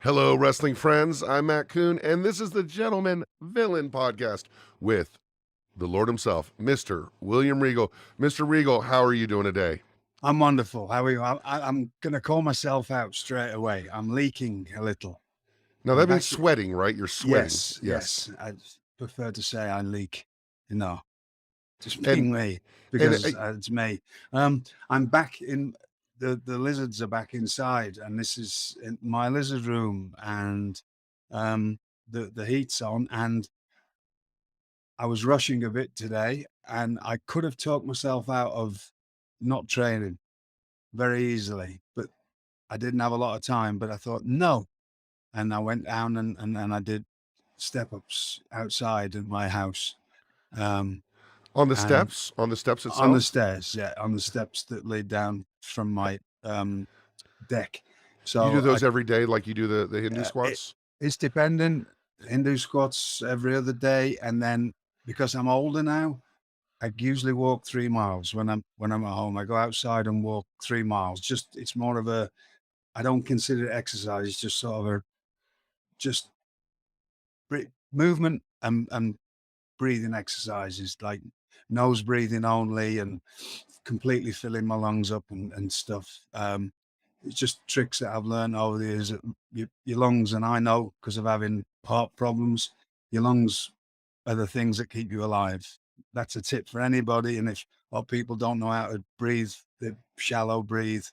Hello, wrestling friends. I'm Matt Coon, and this is the Gentleman Villain podcast with the Lord himself, Mr. William Regal. Mr. Regal, how are you doing today? I'm wonderful. How are you? I'm going to call myself out straight away. I'm leaking a little. Now, I'm that means back. sweating, right? You're sweating. Yes, Yes. yes. I prefer to say I leak. No, just And, being me and because it's me. I'm back in the lizards are back inside, and this is in my lizard room, and the heat's on, and I was rushing a bit today, and I could have talked myself out of not training very easily, but I didn't have a lot of time, but I thought, no. And I went down and I did step ups outside of my house. on the And steps, on the steps on the itself? stairs, yeah, on the steps that lead down from my deck. You do So those every day like you do the Hindu it, squats? it's dependent. Hindu squats every other day. And then because I'm older now, I usually walk 3 miles when I'm at home. I go outside and walk 3 miles. Just it's more of a I don't consider it exercise. It's just sort of a just movement and breathing exercises like nose breathing only and completely filling my lungs up and stuff. It's just tricks that I've learned over the years. That your lungs, and I know because of having heart problems, your lungs are the things that keep you alive. That's a tip for anybody. And if people don't know how to breathe, they shallow breathe.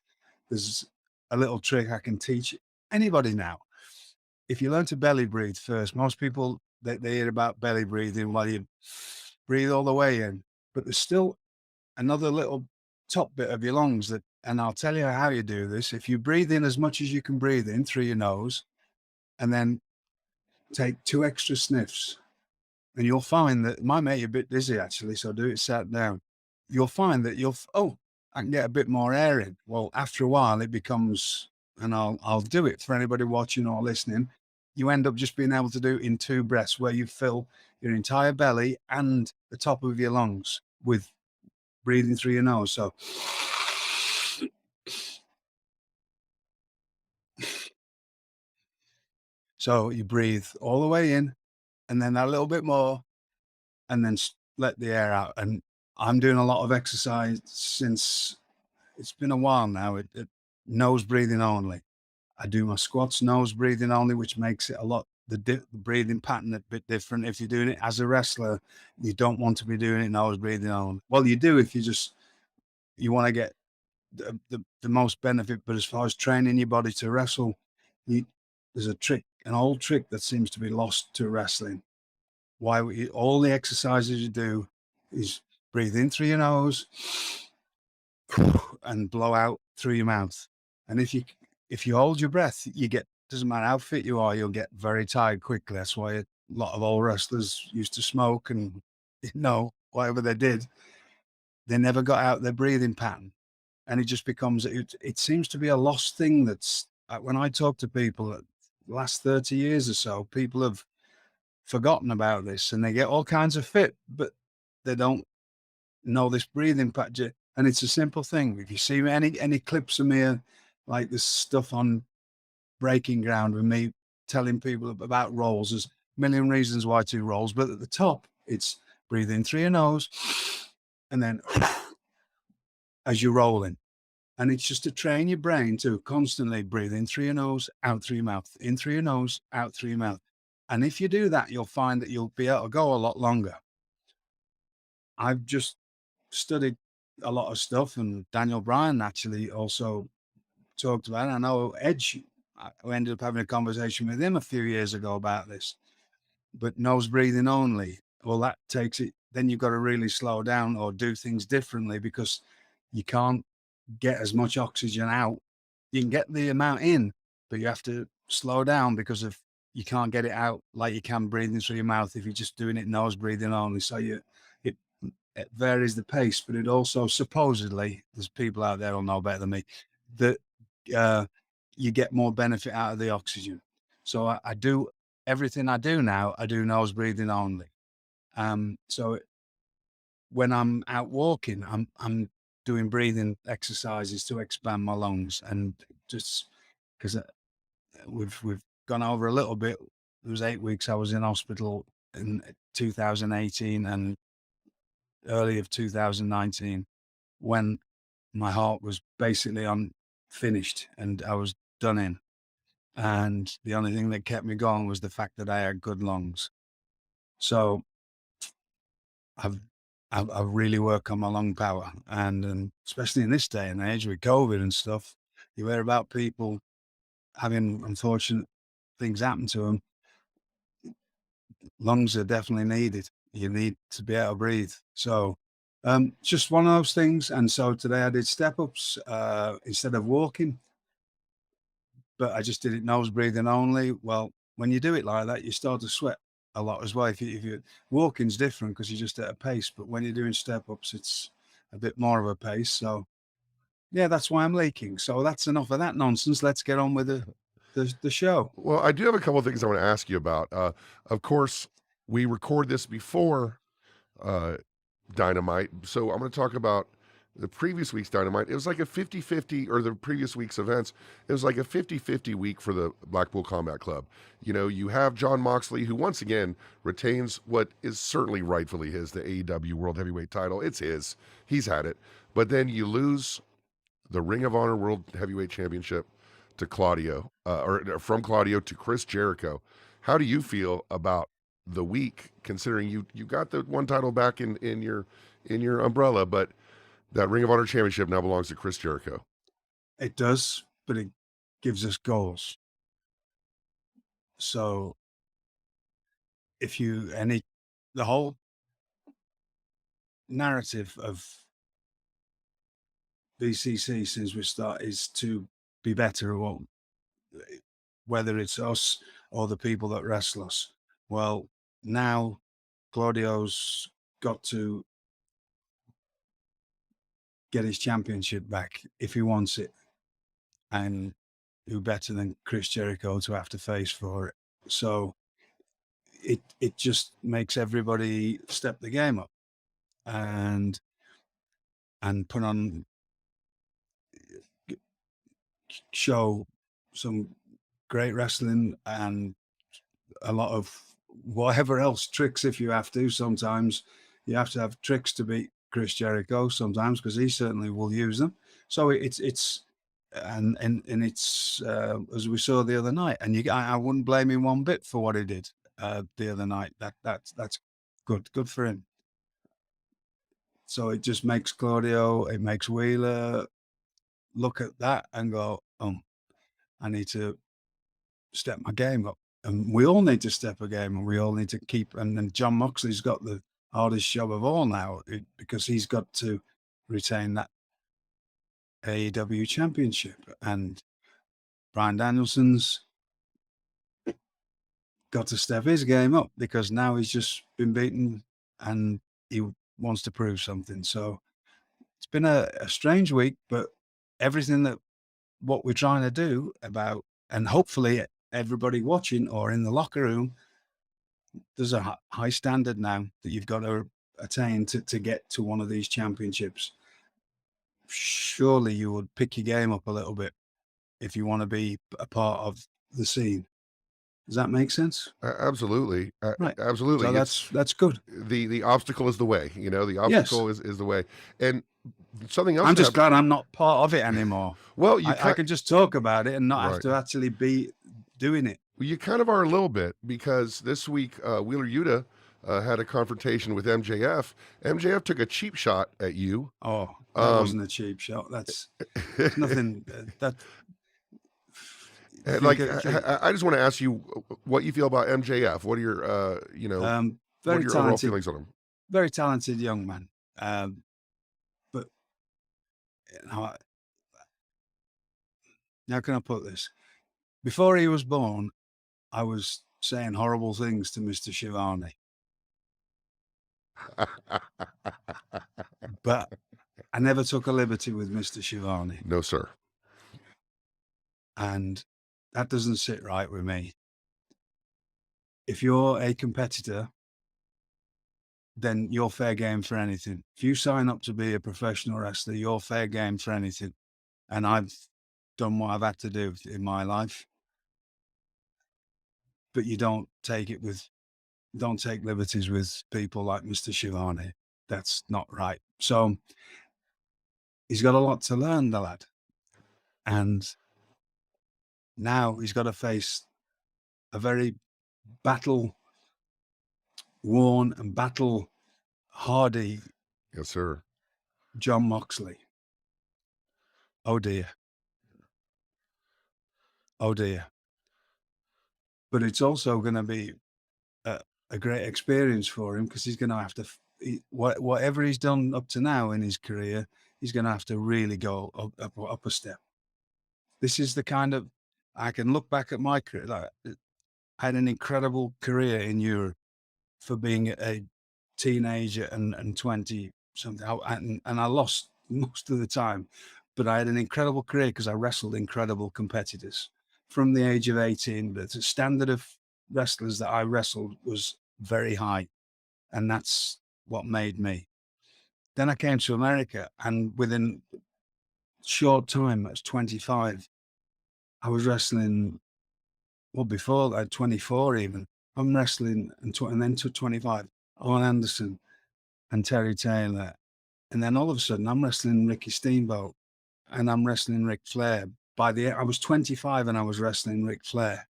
There's a little trick I can teach anybody now. If you learn to belly breathe first, most people they hear about belly breathing while you breathe all the way in, but there's still another little top bit of your lungs that, and I'll tell you how you do this. If you breathe in as much as you can breathe in through your nose, and then take 2 extra sniffs, and you'll find that it might make you a bit dizzy actually. So do it sat down. You'll find that I can get a bit more air in. Well, after a while, it becomes, and I'll do it for anybody watching or listening. You end up just being able to do it in 2 breaths, where you fill your entire belly and the top of your lungs with breathing through your nose. So, so you breathe all the way in, and then a little bit more, and then let the air out. And I'm doing a lot of exercise since it's been a while now. Nose breathing only. I do my squats nose breathing only, which makes it a lot the breathing pattern a bit different. If you're doing it as a wrestler, you don't want to be doing it nose breathing only. Well, you do if you want to get the most benefit. But as far as training your body to wrestle, you, there's an old trick that seems to be lost to wrestling. All the exercises you do is breathe in through your nose and blow out through your mouth. And if you hold your breath, you get, doesn't matter how fit you are, you'll get very tired quickly. That's why a lot of old wrestlers used to smoke and whatever they did, they never got out their breathing pattern. And it just becomes it seems to be a lost thing. That's when I talk to people the last 30 years or so, people have forgotten about this and they get all kinds of fit, but they don't know this breathing pattern. And it's a simple thing. If you see any clips of me, like this stuff on Breaking Ground with me telling people about rolls, there's a million reasons why to rolls, but at the top, it's breathe in through your nose and then as you're rolling. And it's just to train your brain to constantly breathe in through your nose, out through your mouth, in through your nose, out through your mouth. And if you do that, you'll find that you'll be able to go a lot longer. I've just studied a lot of stuff, and Daniel Bryan actually also talked about it. I know Edge, I ended up having a conversation with him a few years ago about this, but nose breathing only. Well, that takes it. Then you've got to really slow down or do things differently because you can't get as much oxygen out. You can get the amount in, but you have to slow down because of you can't get it out like you can breathing through your mouth if you're just doing it nose breathing only. So it it varies the pace, but it also supposedly there's people out there who'll know better than me that uh, you get more benefit out of the oxygen. So I do everything I do now. I do nose breathing only. So when I'm out walking, I'm doing breathing exercises to expand my lungs and just because with gone over a little bit. It was 8 weeks I was in hospital in 2018 and early of 2019 when my heart was basically finished and I was done in. And the only thing that kept me going was the fact that I had good lungs. So I've really worked on my lung power, and especially in this day and age with COVID and stuff, you hear about people having unfortunate things happen to them. Lungs are definitely needed. You need to be able to breathe. So just one of those things. And so today I did step ups instead of walking, but I just did it nose breathing only. Well, when you do it like that, you start to sweat a lot as well. If you walking's different because you're just at a pace, but when you're doing step ups, it's a bit more of a pace. So yeah, that's why I'm leaking. So that's enough of that nonsense. Let's get on with the show. Well, I do have a couple of things I want to ask you about. Of course, we record this before Dynamite, so I'm going to talk about the previous week's Dynamite. It was like a 50-50, or the previous week's events, it was like a 50-50 week for the Blackpool Combat Club. You know, you have Jon Moxley, who once again retains what is certainly rightfully his, the AEW World Heavyweight title. It's his. He's had it. But then you lose the Ring of Honor World Heavyweight Championship to Claudio, or from Claudio to Chris Jericho. How do you feel about the week, considering you got the one title back in your umbrella, but that Ring of Honor Championship now belongs to Chris Jericho? It does, but it gives us goals. So the whole narrative of BCC since we start is to be better, or whether it's us or the people that wrestle us. Well, now Claudio's got to get his championship back if he wants it, and who better than Chris Jericho to have to face for it? So it just makes everybody step the game up and put on, show some great wrestling and a lot of whatever else, tricks if you have to. Sometimes you have to have tricks to beat Chris Jericho sometimes, because he certainly will use them. So it's and it's as we saw the other night, and I wouldn't blame him one bit for what he did the other night. That's good for him. So it just makes Claudio, it makes Wheeler look at that and go, I need to step my game up. And we all need to step a game, and we all need to keep. And then Jon Moxley's got the hardest job of all now, because he's got to retain that AEW championship. And Bryan Danielson's got to step his game up, because now he's just been beaten and he wants to prove something. So it's been a strange week, but everything that what we're trying to do about, and hopefully everybody watching or in the locker room, there's a high standard now that you've got to attain to get to one of these championships. Surely you would pick your game up a little bit if you want to be a part of the scene. Does that make sense? Absolutely. Right. Absolutely. So that's good. The obstacle is the way, the obstacle is the way. And something else. I'm just glad I'm not part of it anymore. Well, I can just talk about it and not have Right. to actually be doing it. Well, you kind of are a little bit, because this week Wheeler Yuta had a confrontation with MJF. MJF took a cheap shot at you. Oh, that wasn't a cheap shot. That's nothing. I just want to ask you what you feel about MJF. What are your, what are your overall feelings on him? Very talented young man. But how can I put this? Before he was born, I was saying horrible things to Mr. Shivani. But I never took a liberty with Mr. Shivani. No, sir. And that doesn't sit right with me. If you're a competitor, then you're fair game for anything. If you sign up to be a professional wrestler, you're fair game for anything. And I've done what I've had to do in my life. but you don't take liberties with people like Mr. Shivani. That's not right. So he's got a lot to learn, the lad. And now he's got to face a very battle worn and battle hardy Yes, sir. John Moxley. Oh dear. Oh dear. But it's also going to be a great experience for him, because he's going to have to, whatever he's done up to now in his career, he's going to have to really go up a step. This is the kind of, I can look back at my career. Like, I had an incredible career in Europe for being a teenager and 20 something, and I lost most of the time, but I had an incredible career because I wrestled incredible competitors from the age of 18. But the standard of wrestlers that I wrestled was very high, and that's what made me. Then I came to America, and within short time, I was 25, I was wrestling, well, before that, 24 even. I'm wrestling, and then to 25, Owen Anderson and Terry Taylor. And then all of a sudden, I'm wrestling Ricky Steamboat, and I'm wrestling Ric Flair. I was 25 and I was wrestling Ric Flair.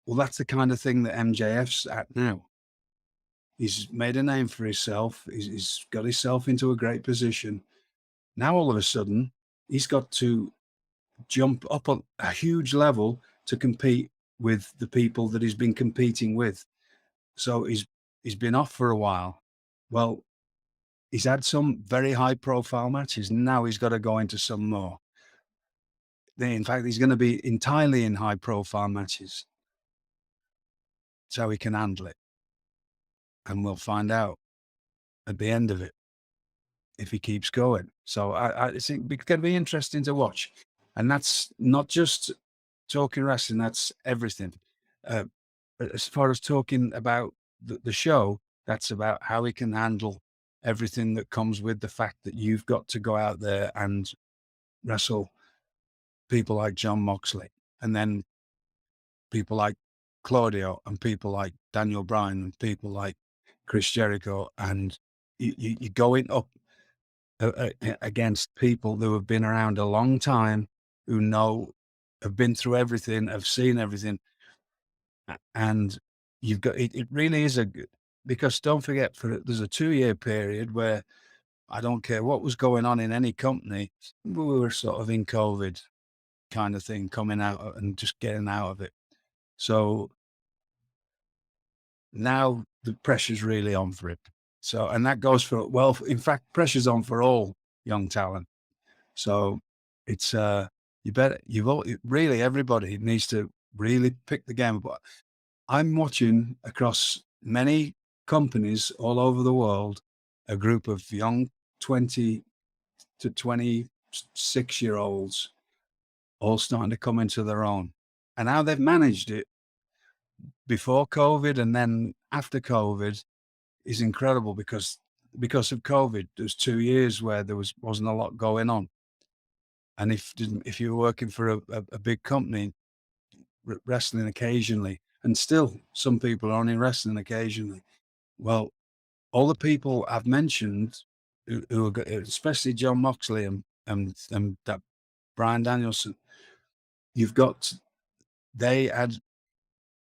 Well, that's the kind of thing that MJF's at now. He's made a name for himself. He's got himself into a great position. Now, all of a sudden, he's got to jump up a huge level to compete with the people that he's been competing with. So he's been off for a while. Well, he's had some very high profile matches. Now he's got to go into some more. In fact, he's going to be entirely in high profile matches, so he can handle it. And we'll find out at the end of it if he keeps going. So I think it's going to be interesting to watch. And that's not just talking wrestling, that's everything. As far as talking about the show, that's about how he can handle everything that comes with the fact that you've got to go out there and wrestle people like John Moxley, and then people like Claudio, and people like Daniel Bryan, and people like Chris Jericho, and you're going up against people who have been around a long time, who have been through everything, have seen everything, and you've got it really is because don't forget, there's a 2-year period where I don't care what was going on in any company, we were sort of in COVID kind of thing, coming out and just getting out of it. So now the pressure's really on for it. So, and that goes for, well, in fact, pressure's on for all young talent. So it's, really, everybody needs to really pick the game up. I'm watching across many companies all over the world, a group of young 20 to 26-year-olds all starting to come into their own. And how they've managed it before COVID and then after COVID is incredible, because of COVID, there's 2 years where there wasn't a lot going on. And if you were working for a big company, wrestling occasionally, and still some people are only wrestling occasionally. Well, all the people I've mentioned, who are, especially John Moxley and that Bryan Danielson, they had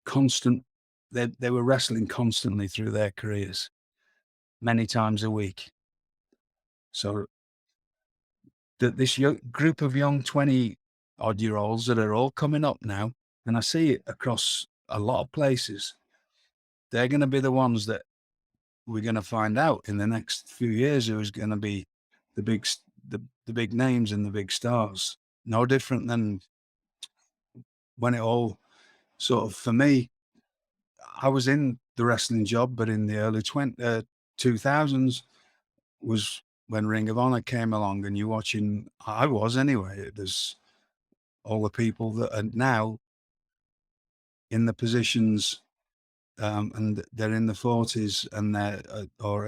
constant, they were wrestling constantly through their careers, many times a week. So this group of young 20-odd-year-olds that are all coming up now, and I see it across a lot of places, they're going to be the ones that we're going to find out in the next few years who is going to be the big names and the big stars. No different than when it all sort of, for me, I was in the wrestling job, but in the early 2000s was when Ring of Honor came along, and you're watching, I was anyway, there's all the people that are now in the positions, and they're in the 40s, and they're or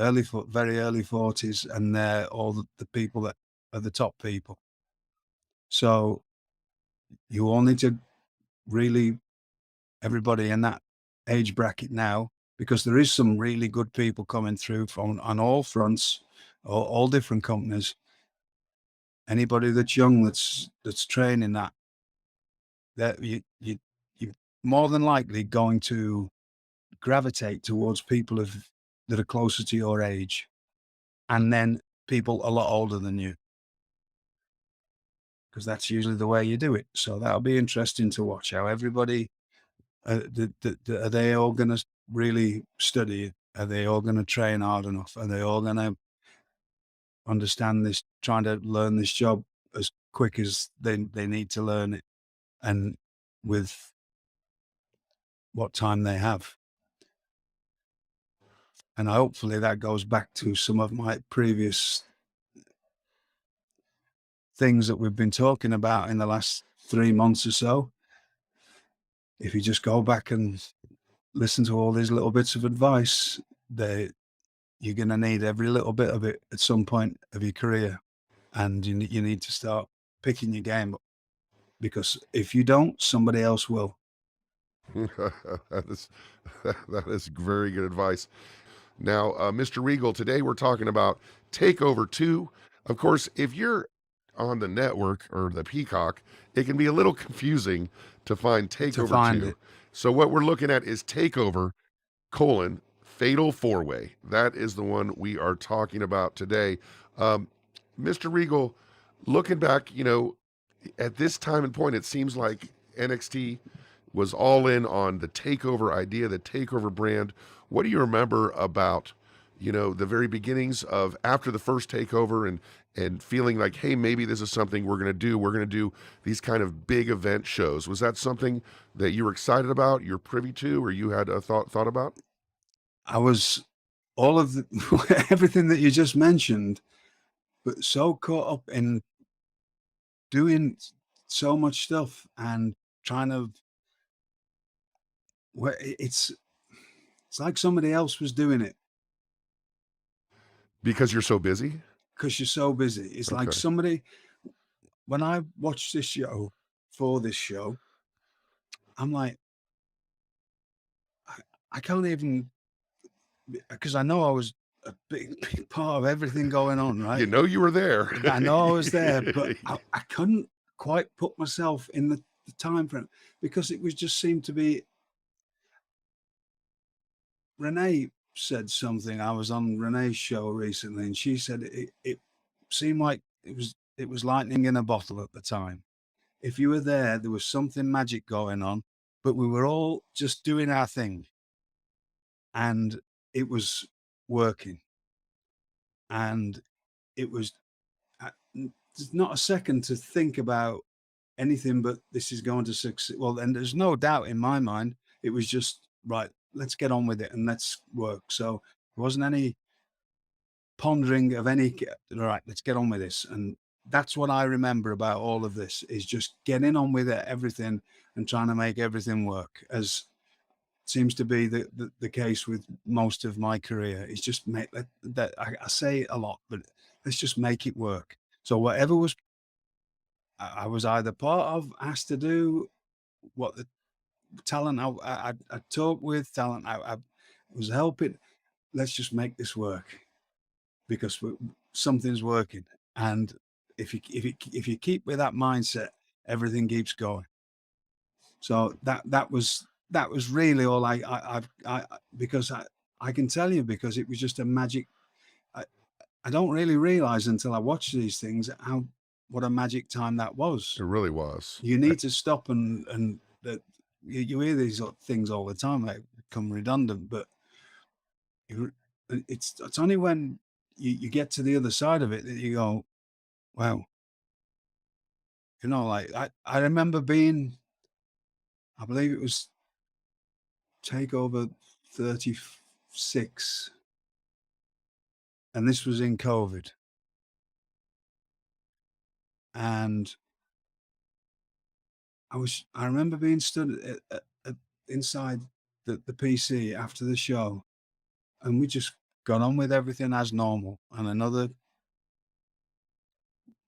very early 40s, and they're all the people that are the top people. So you all need to really everybody in that age bracket now, because there is some really good people coming through from on all fronts, all different companies. Anybody that's young, that's training that you're more than likely going to gravitate towards people that are closer to your age, and then people a lot older than you, because that's usually the way you do it. So that'll be interesting to watch how everybody, are they all going to really study? Are they all going to train hard enough? Are they all going to understand this, trying to learn this job as quick as they need to learn it, and with what time they have? And hopefully that goes back to some of my previous things that we've been talking about in the last 3 months or so. If you just go back and listen to all these little bits of advice, you're going to need every little bit of it at some point of your career. And you need to start picking your game up, because if you don't, somebody else will. that is very good advice. Now, Mr. Regal, today we're talking about Takeover 2. Of course, if you're on the network or the Peacock, it can be a little confusing to find Takeover 2. It. So what we're looking at is Takeover, Fatal 4-Way. That is the one we are talking about today. Mr. Regal, looking back, at this time and point, it seems like NXT was all in on the Takeover idea, the Takeover brand. What do you remember about, the very beginnings of after the first Takeover and feeling like, hey, maybe this is something we're going to do. We're going to do these kind of big event shows. Was that something that you were excited about, you're privy to, or you had a thought about? I was all of everything that you just mentioned, but so caught up in doing so much stuff and trying to, it's like somebody else was doing it. Because you're so busy? Because you're so busy. It's like somebody, when I watch this show, for this show, I'm like, I can't even, because I know I was a big part of everything going on, right? You were there. I know I was there, but I couldn't quite put myself in the time frame, because it was just seemed to be. Renee said something. I was on Renee's show recently, and she said it seemed like it was lightning in a bottle at the time. If you were there, there was something magic going on, but we were all just doing our thing, and it was working, and it was not a second to think about anything but this is going to succeed. Well, and there's no doubt in my mind. It was just right. Let's get on with it and let's work. So there wasn't any pondering of any. All right, let's get on with this. And that's what I remember about all of this, is just getting on with it, everything, and trying to make everything work, as seems to be the case with most of my career. It's just that I say it a lot, but let's just make it work. So whatever I was either part of, asked to do, what the talent I talked with, talent I was helping, let's just make this work, because something's working. And if you keep with that mindset, everything keeps going. So that was really all I because I can tell you, because it was just a magic. I don't really realize until I watch these things what a magic time that was. It really was. You need to stop and that you hear these things all the time, they become redundant, but it's only when you get to the other side of it that you go, wow. Like I remember being, I believe it was Takeover 36, and this was in COVID. And I remember being stood inside the PC after the show, and we just got on with everything as normal, and another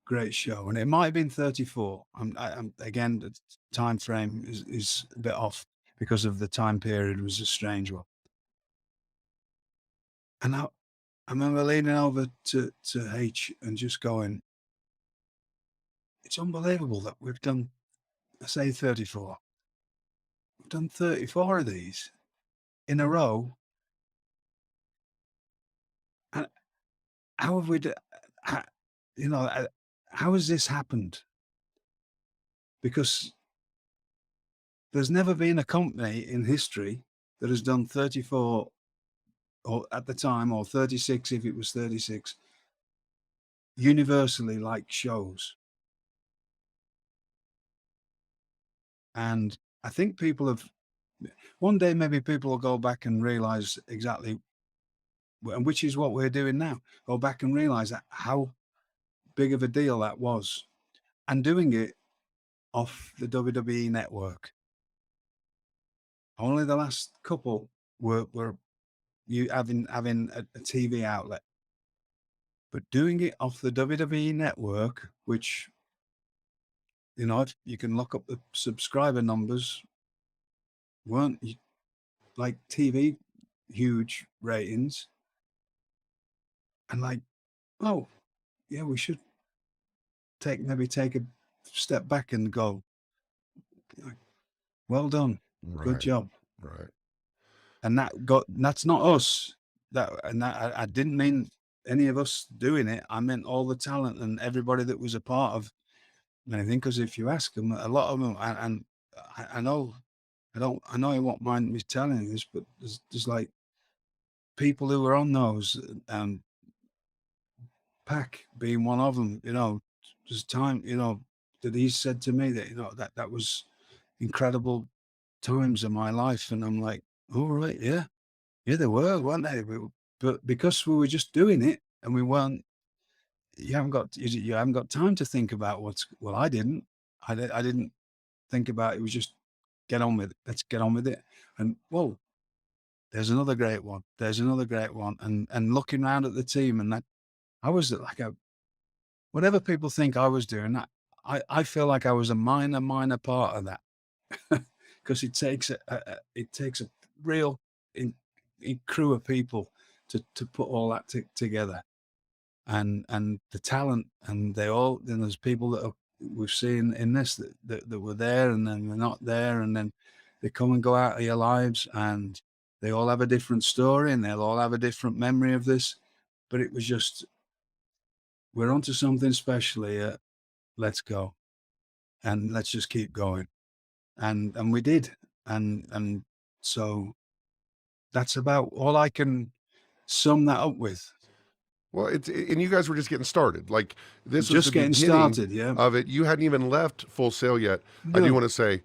great show. And it might have been 34. I'm again, the time frame is a bit off, because of the time period was a strange one. And I remember leaning over to H and just going, it's unbelievable that we've done, I say 34. We've done 34 of these in a row. And how have we, how has this happened? Because there's never been a company in history that has done 34, or at the time, or 36 if it was 36, universally like shows. And I think people have, one day maybe people will go back and realize exactly, and which is what we're doing now, go back and realize that how big of a deal that was, and doing it off the WWE network. Only the last couple were you having a TV outlet, but doing it off the WWE network, which, if you can look up the subscriber numbers, weren't like TV huge ratings, and like, oh yeah, we should maybe take a step back and go, well done, good job. Right. And that's not us. I didn't mean any of us doing it. I meant all the talent and everybody that was a part of anything. Because if you ask them, a lot of them, and I know, I know he won't mind me telling you this, but there's like people who were on those, Pac being one of them. There's time, that he said to me that that was incredible times of my life, and I'm like, all right, yeah, they were, weren't they? But because we were just doing it, and we weren't, you haven't got time to think about I didn't think about it. It was just get on with it. Let's get on with it. And whoa, there's another great one. There's another great one. And looking around at the team, and that I was like whatever people think I was doing, that I feel like I was a minor part of that. Because it takes a real crew of people to put all that together, and the talent, and there's people that we've seen in this that were there, and then they're not there, and then they come and go out of your lives, and they all have a different story, and they'll all have a different memory of this, but it was just, we're onto something special here. Let's go, and let's just keep going. And we did, and so that's about all I can sum that up with. Well, and you guys were just getting started. Like, this was Just the getting beginning started, yeah. of it. You hadn't even left Full Sail yet. I do No. want to say,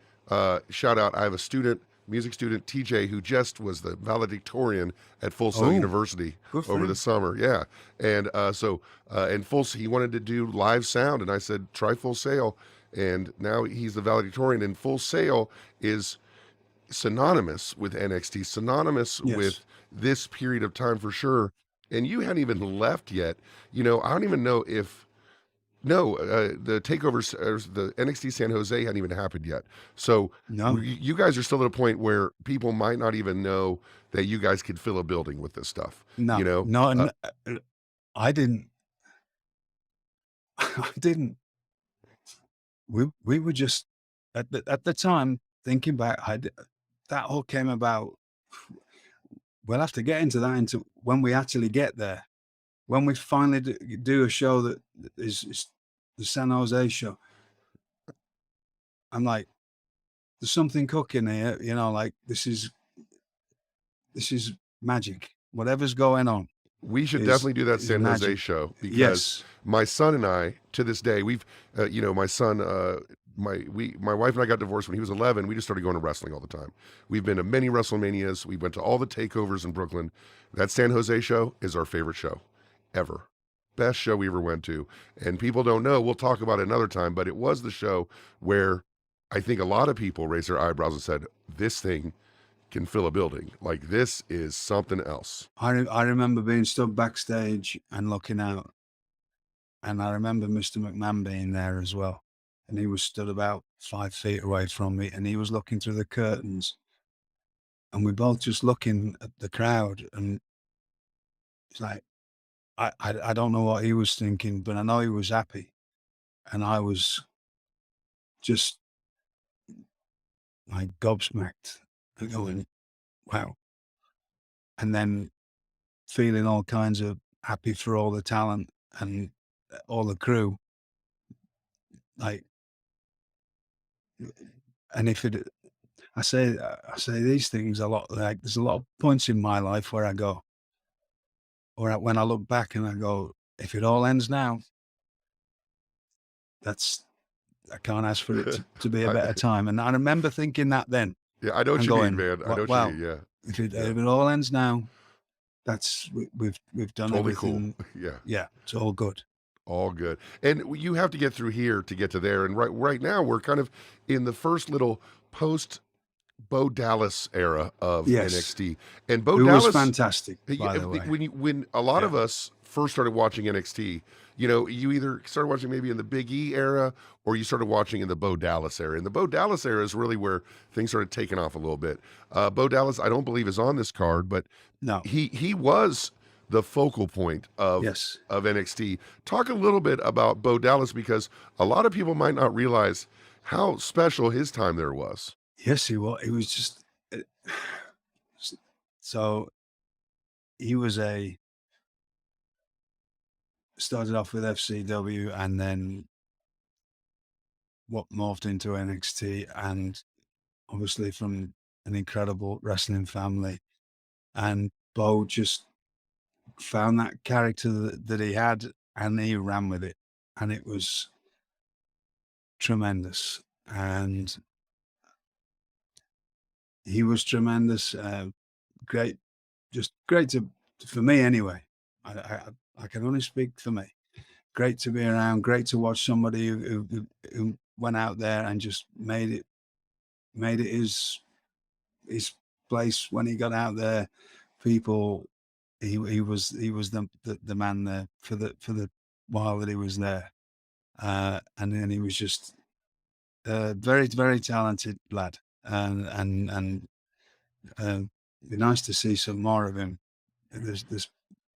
shout out. I have a music student, TJ, who just was the valedictorian at Full Sail University over the summer. Yeah, and and he wanted to do live sound, and I said, try Full Sail, and now he's the valedictorian. And Full Sail is synonymous with NXT, synonymous with this period of time for sure. And you hadn't even left yet. I don't even know if the takeovers, the NXT San Jose hadn't even happened yet. So No. you guys are still at a point where people might not even know that you guys could fill a building with this stuff. No, I didn't. I didn't. We were just at the time thinking back. That all came about. We'll have to get into when we actually get there. When we finally do a show that is the San Jose show, I'm like, there's something cooking here. Like this is magic. Whatever's going on. We should definitely do that San Jose show, because my son and I, to this day, we've, my son, my wife and I got divorced when he was 11. We just started going to wrestling all the time. We've been to many WrestleManias. We went to all the takeovers in Brooklyn. That San Jose show is our favorite show ever. Best show we ever went to. And people don't know, we'll talk about it another time, but it was the show where I think a lot of people raised their eyebrows and said, this thing can fill a building. Like, this is something else. I remember being stood backstage and looking out, and I remember Mr. McMahon being there as well, and he was stood about 5 feet away from me, and he was looking through the curtains and we both just looking at the crowd, and it's like, I don't know what he was thinking, but I know he was happy, and I was just like gobsmacked and going, wow. And then feeling all kinds of happy for all the talent and all the crew. Like, and if it, I say these things a lot. Like, there's a lot of points in my life where I go, or when I look back and I go, if it all ends now, I can't ask for it to be a better time. And I remember thinking that then, Yeah, I know what and you mean, going, man. I know what you wow, mean. Yeah, if it yeah, all ends now, we've done totally cool. everything. Yeah, Yeah, it's all good. all good. And you have to get through here to get to there. And right now, we're kind of in the first little post Bo Dallas era of Yes, NXT, and Bo who was Dallas. fantastic, by the way. When a lot of Yeah. us first started watching NXT, you either started watching maybe in the Big E era or you started watching in the Bo Dallas era. And the Bo Dallas era is really where things started taking off a little bit. Bo Dallas, I don't believe, is on this card, but No. he was the focal point of Yes. NXT. Talk a little bit about Bo Dallas, because a lot of people might not realize how special his time there was. Yes, he was. He was just so he was started off with FCW and then what morphed into NXT, and obviously from an incredible wrestling family. And Bo just found that character that he had, and he ran with it, and it was tremendous. And he was tremendous. Great, just great for me anyway. I can only speak for me. Great to be around. Great to watch somebody who went out there and just made it his place when he got out there. People, he was the man there for the while that he was there, and then he was just very, very talented lad, and be nice to see some more of him. There's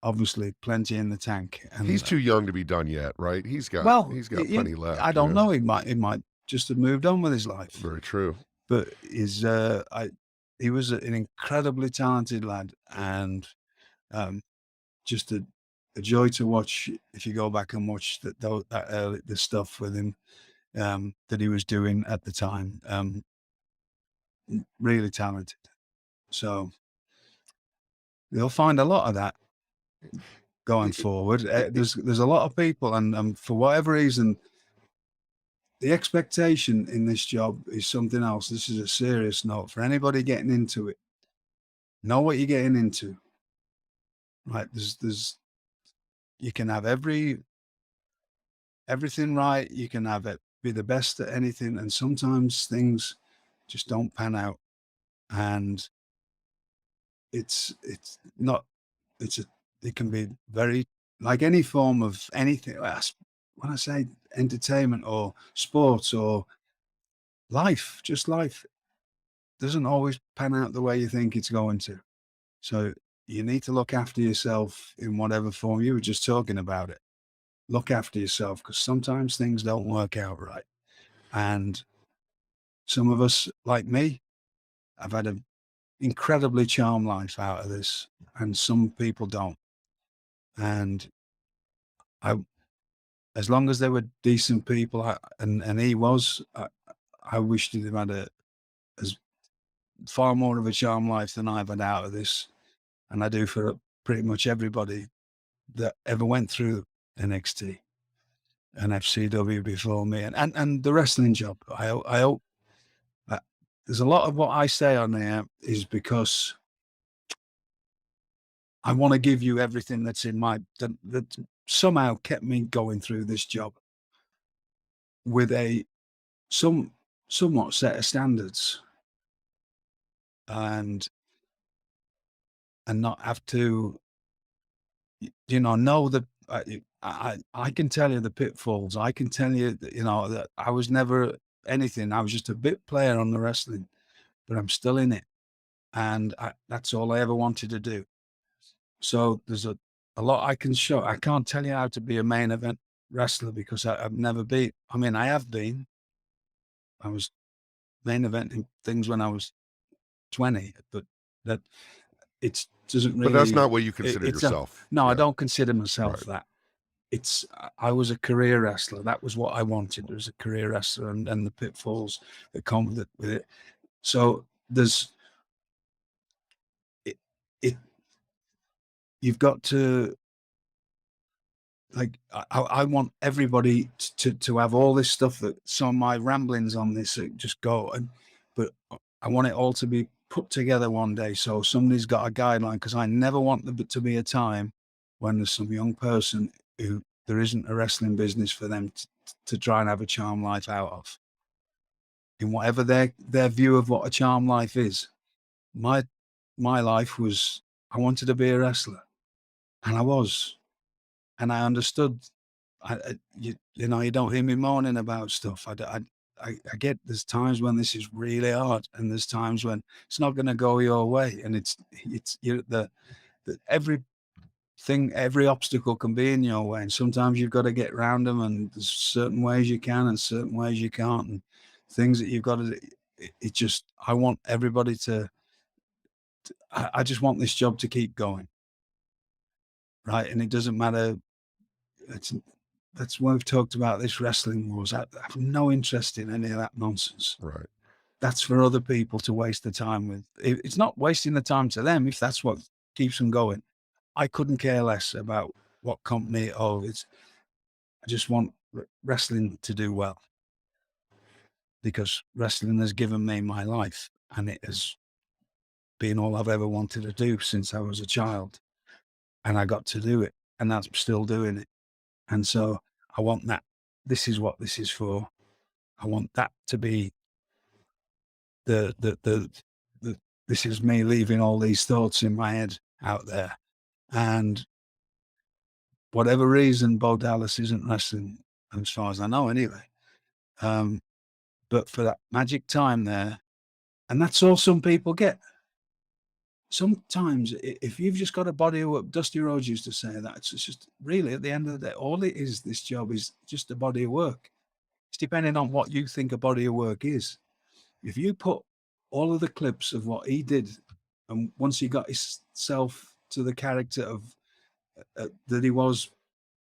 obviously plenty in the tank, and He's too young to be done yet, right? He's got plenty left. I don't know. He might just have moved on with his life. Very true. But he was an incredibly talented lad, and just a joy to watch. If you go back and watch the stuff with him that he was doing at the time, really talented. So you'll find a lot of that going forward. There's a lot of people, and for whatever reason, the expectation in this job is something else. This is a serious note for anybody getting into it. Know what you're getting into. Right? There's you can have everything right. You can have it be the best at anything, and sometimes things just don't pan out. And it can be very, like any form of anything. When I say entertainment or sports or life, just life, doesn't always pan out the way you think it's going to. So you need to look after yourself in whatever form. You were just talking about it. Look after yourself, because sometimes things don't work out right. And some of us, like me, have had an incredibly charmed life out of this, and some people don't. And as long as they were decent people, and he was, I wished he'd have had as far more of a charmed life than I've had out of this. And I do for pretty much everybody that ever went through NXT and FCW before me, and the wrestling job. I hope there's a lot of what I say on there is because I want to give you everything that's in that somehow kept me going through this job with a somewhat set of standards, and not have to, know that I can tell you the pitfalls. I can tell you that, that I was never anything. I was just a bit player on the wrestling, but I'm still in it. and that's all I ever wanted to do. So there's a lot I can show. I can't tell you how to be a main event wrestler because I've never been. I mean, I have been. I was main eventing things when I was 20, but that it doesn't But that's really. not what you consider yourself. No, I Yeah. don't consider myself Right. that. I was a career wrestler. That was what I wanted. I was a career wrestler, and the pitfalls that come with it. So there's it. You've got to, like, I want everybody to have all this stuff that some of my ramblings on this just go, but I want it all to be put together one day. So somebody's got a guideline, because I never want there to be a time when there's some young person who there isn't a wrestling business for them to try and have a charm life out of, in whatever their view of what a charm life is. My life was, I wanted to be a wrestler, and I was. And I understood. You know, you don't hear me moaning about stuff. I get there's times when this is really hard, and there's times when it's not going to go your way, and it's every obstacle can be in your way, and sometimes you've got to get around them, and there's certain ways you can and certain ways you can't, and things that you've got to. It just, I want everybody to. I just want this job to keep going, right? And it doesn't matter. That's why we've talked about this wrestling wars. I have no interest in any of that nonsense. Right. That's for other people to waste the time with. It's not wasting the time to them if that's what keeps them going. I couldn't care less about what company. I just want wrestling to do well, because wrestling has given me my life, and it has been all I've ever wanted to do since I was a child, and I got to do it, and I'm still doing it. And so I want that. This is what this is for. I want that to be the this is me leaving all these thoughts in my head out there. And whatever reason, Bo Dallas isn't wrestling, as far as I know anyway. But for that magic time there, and that's all some people get. Sometimes if you've just got a body of work, Dusty Rhodes used to say that, it's just really, at the end of the day, all it is, this job is just a body of work. It's depending on what you think a body of work is. If you put all of the clips of what he did, and once he got himself to the character of that he was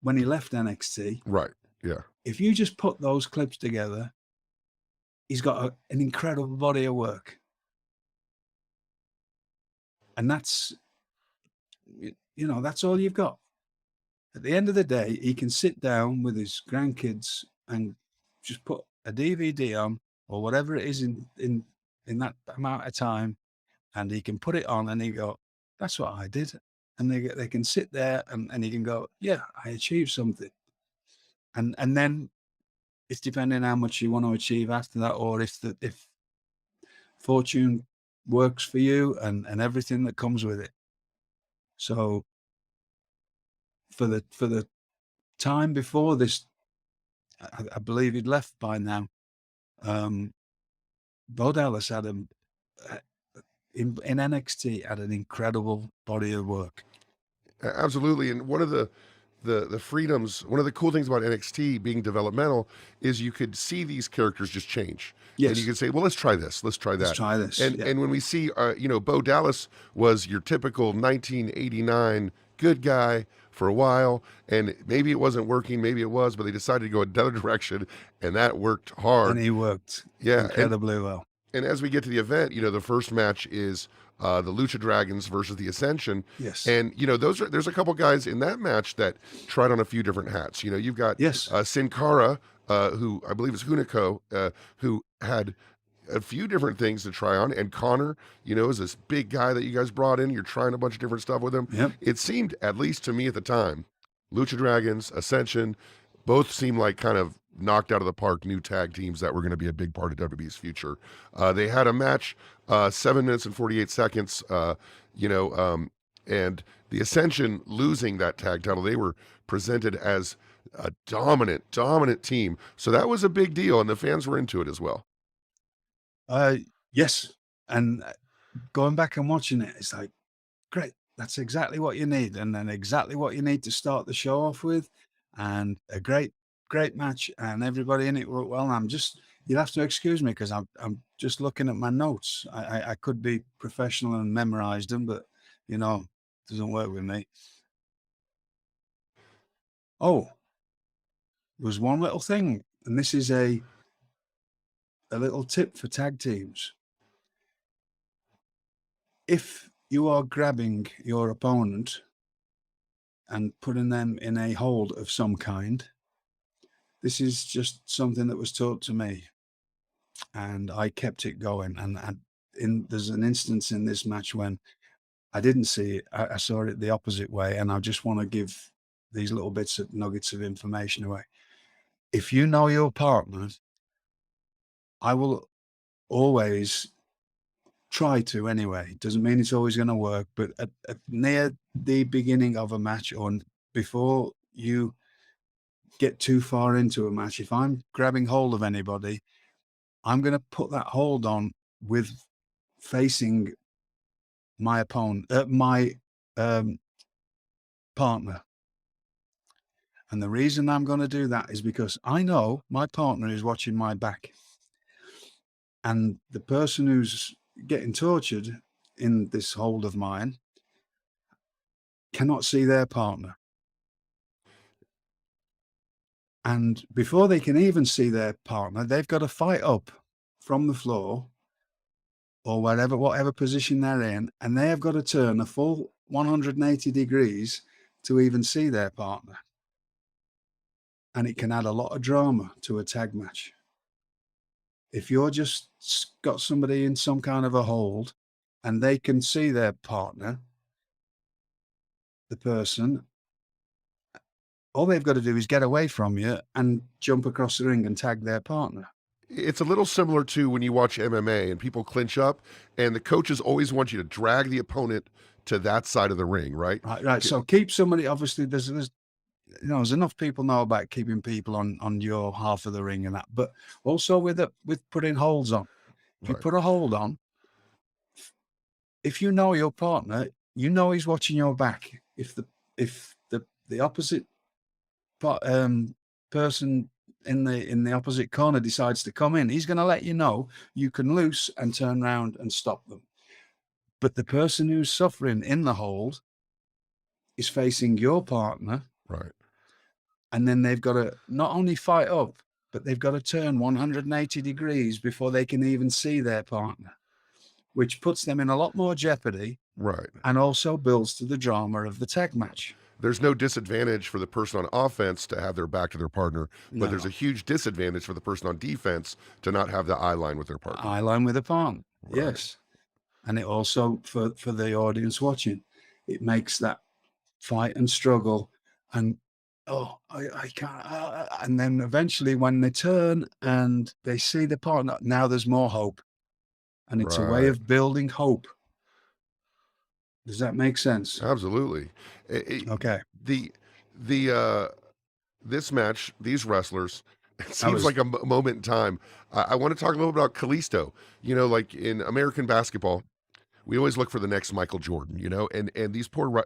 when he left NXT, Right. Yeah. if you just put those clips together, he's got an incredible body of work. And that's, you know, that's all you've got. At the end of the day, he can sit down with his grandkids and just put a DVD on, or whatever it is in that amount of time, and he can put it on and he go, that's what I did. And they can sit there and he can go, yeah, I achieved something. And then it's depending how much you want to achieve after that, or if fortune works for you and everything that comes with it. So for the time before this, I believe he'd left by now. Bo Dallas had in NXT had an incredible body of work. Absolutely. And one of the freedoms, one of the cool things about NXT being developmental is you could see these characters just change. Yes. And you could say, well, let's try this. Let's try that. Let's try this. And yeah. and when we see, you know, Bo Dallas was your typical 1989 good guy for a while, and maybe it wasn't working, maybe it was, but they decided to go another direction, and that worked hard. And he worked Yeah, incredibly well. And as we get to the event, you know, the first match is the Lucha Dragons versus the Ascension. Yes. And, you know, there's a couple guys in that match that tried on a few different hats. You know, you've got Sin Cara, who I believe is Hunico, who had a few different things to try on. And Connor, you know, is this big guy that you guys brought in. You're trying a bunch of different stuff with him. Yep. It seemed, at least to me at the time, Lucha Dragons, Ascension, both seemed like kind of knocked out of the park new tag teams that were going to be a big part of WWE's future. They had a match, 7 minutes and 48 seconds, you know, and the Ascension losing that tag title, they were presented as a dominant team. So that was a big deal, and the fans were into it as well. Yes. And going back and watching it, it's like, great, that's exactly what you need, and then exactly what you need to start the show off with, and a great match, and everybody in it worked well. And you'll have to excuse me because I'm just looking at my notes. I could be professional and memorize them, but it doesn't work with me. Oh, there was one little thing, and this is a little tip for tag teams. If you are grabbing your opponent and putting them in a hold of some kind, this is just something that was taught to me, and I kept it going. And there's an instance in this match when I didn't see it. I saw it the opposite way, and I just want to give these little nuggets of information away. If you know your partner, I will always try to anyway. Doesn't mean it's always going to work, but at near the beginning of a match or before you get too far into a match, if I'm grabbing hold of anybody, I'm going to put that hold on with facing my opponent, my partner. And the reason I'm going to do that is because I know my partner is watching my back, and the person who's getting tortured in this hold of mine cannot see their partner. And before they can even see their partner, they've got to fight up from the floor or whatever position they're in, and they have got to turn a full 180 degrees to even see their partner. And it can add a lot of drama to a tag match. If you're just got somebody in some kind of a hold and they can see their partner, the person, all they've got to do is get away from you and jump across the ring and tag their partner. It's a little similar to when you watch MMA and people clinch up, and the coaches always want you to drag the opponent to that side of the ring, right? Right. So keep somebody. Obviously, there's enough people know about keeping people on your half of the ring and that, but also with putting holds on. If you put a hold on, if you know your partner, you know he's watching your back. If the opposite person in the opposite corner decides to come in, he's going to let you know you can loose and turn around and stop them. But the person who's suffering in the hold is facing your partner, right? And then they've got to not only fight up, but they've got to turn 180 degrees before they can even see their partner, which puts them in a lot more jeopardy, right? And also builds to the drama of the tag match. There's no disadvantage for the person on offense to have their back to their partner, but there's a huge disadvantage for the person on defense to not have the eye line with their partner. Eye line with a partner, yes. And it also, for the audience watching, it makes that fight and struggle and, I can't. And then eventually when they turn and they see the partner, now there's more hope. And it's a way of building hope. Does that make sense? Absolutely. Okay. This match, these wrestlers, it seems like a moment in time. I want to talk a little about Kalisto. Like in American basketball, we always look for the next Michael Jordan, and these poor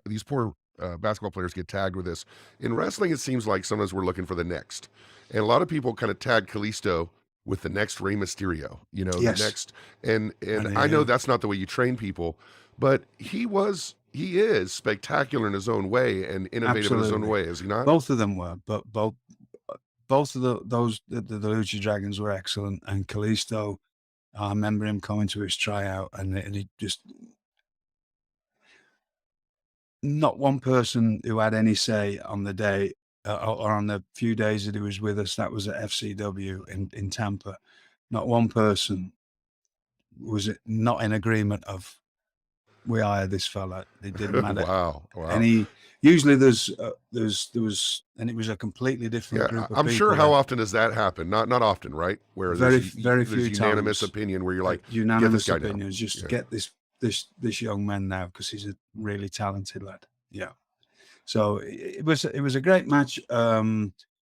basketball players get tagged with this. In wrestling, it seems like sometimes we're looking for the next. And a lot of people kind of tag Kalisto with the next Rey Mysterio, the next. And I know that's not the way you train people, but he is spectacular in his own way and innovative in his own way, is he not? Both of them were, but both of the Lucha Dragons were excellent. And Kalisto, I remember him coming to his tryout, and he just, not one person who had any say on the day or on the few days that he was with us. That was at FCW in Tampa. Not one person was not in agreement of, we hired this fella. It didn't matter. Wow. And usually there was, and it was a completely different group of people. I'm sure. How often does that happen? Not often, right? Where very few unanimous times. opinion where you're like, unanimous get this guy opinions. now. Just get this young man now because he's a really talented lad. Yeah. So it was a great match.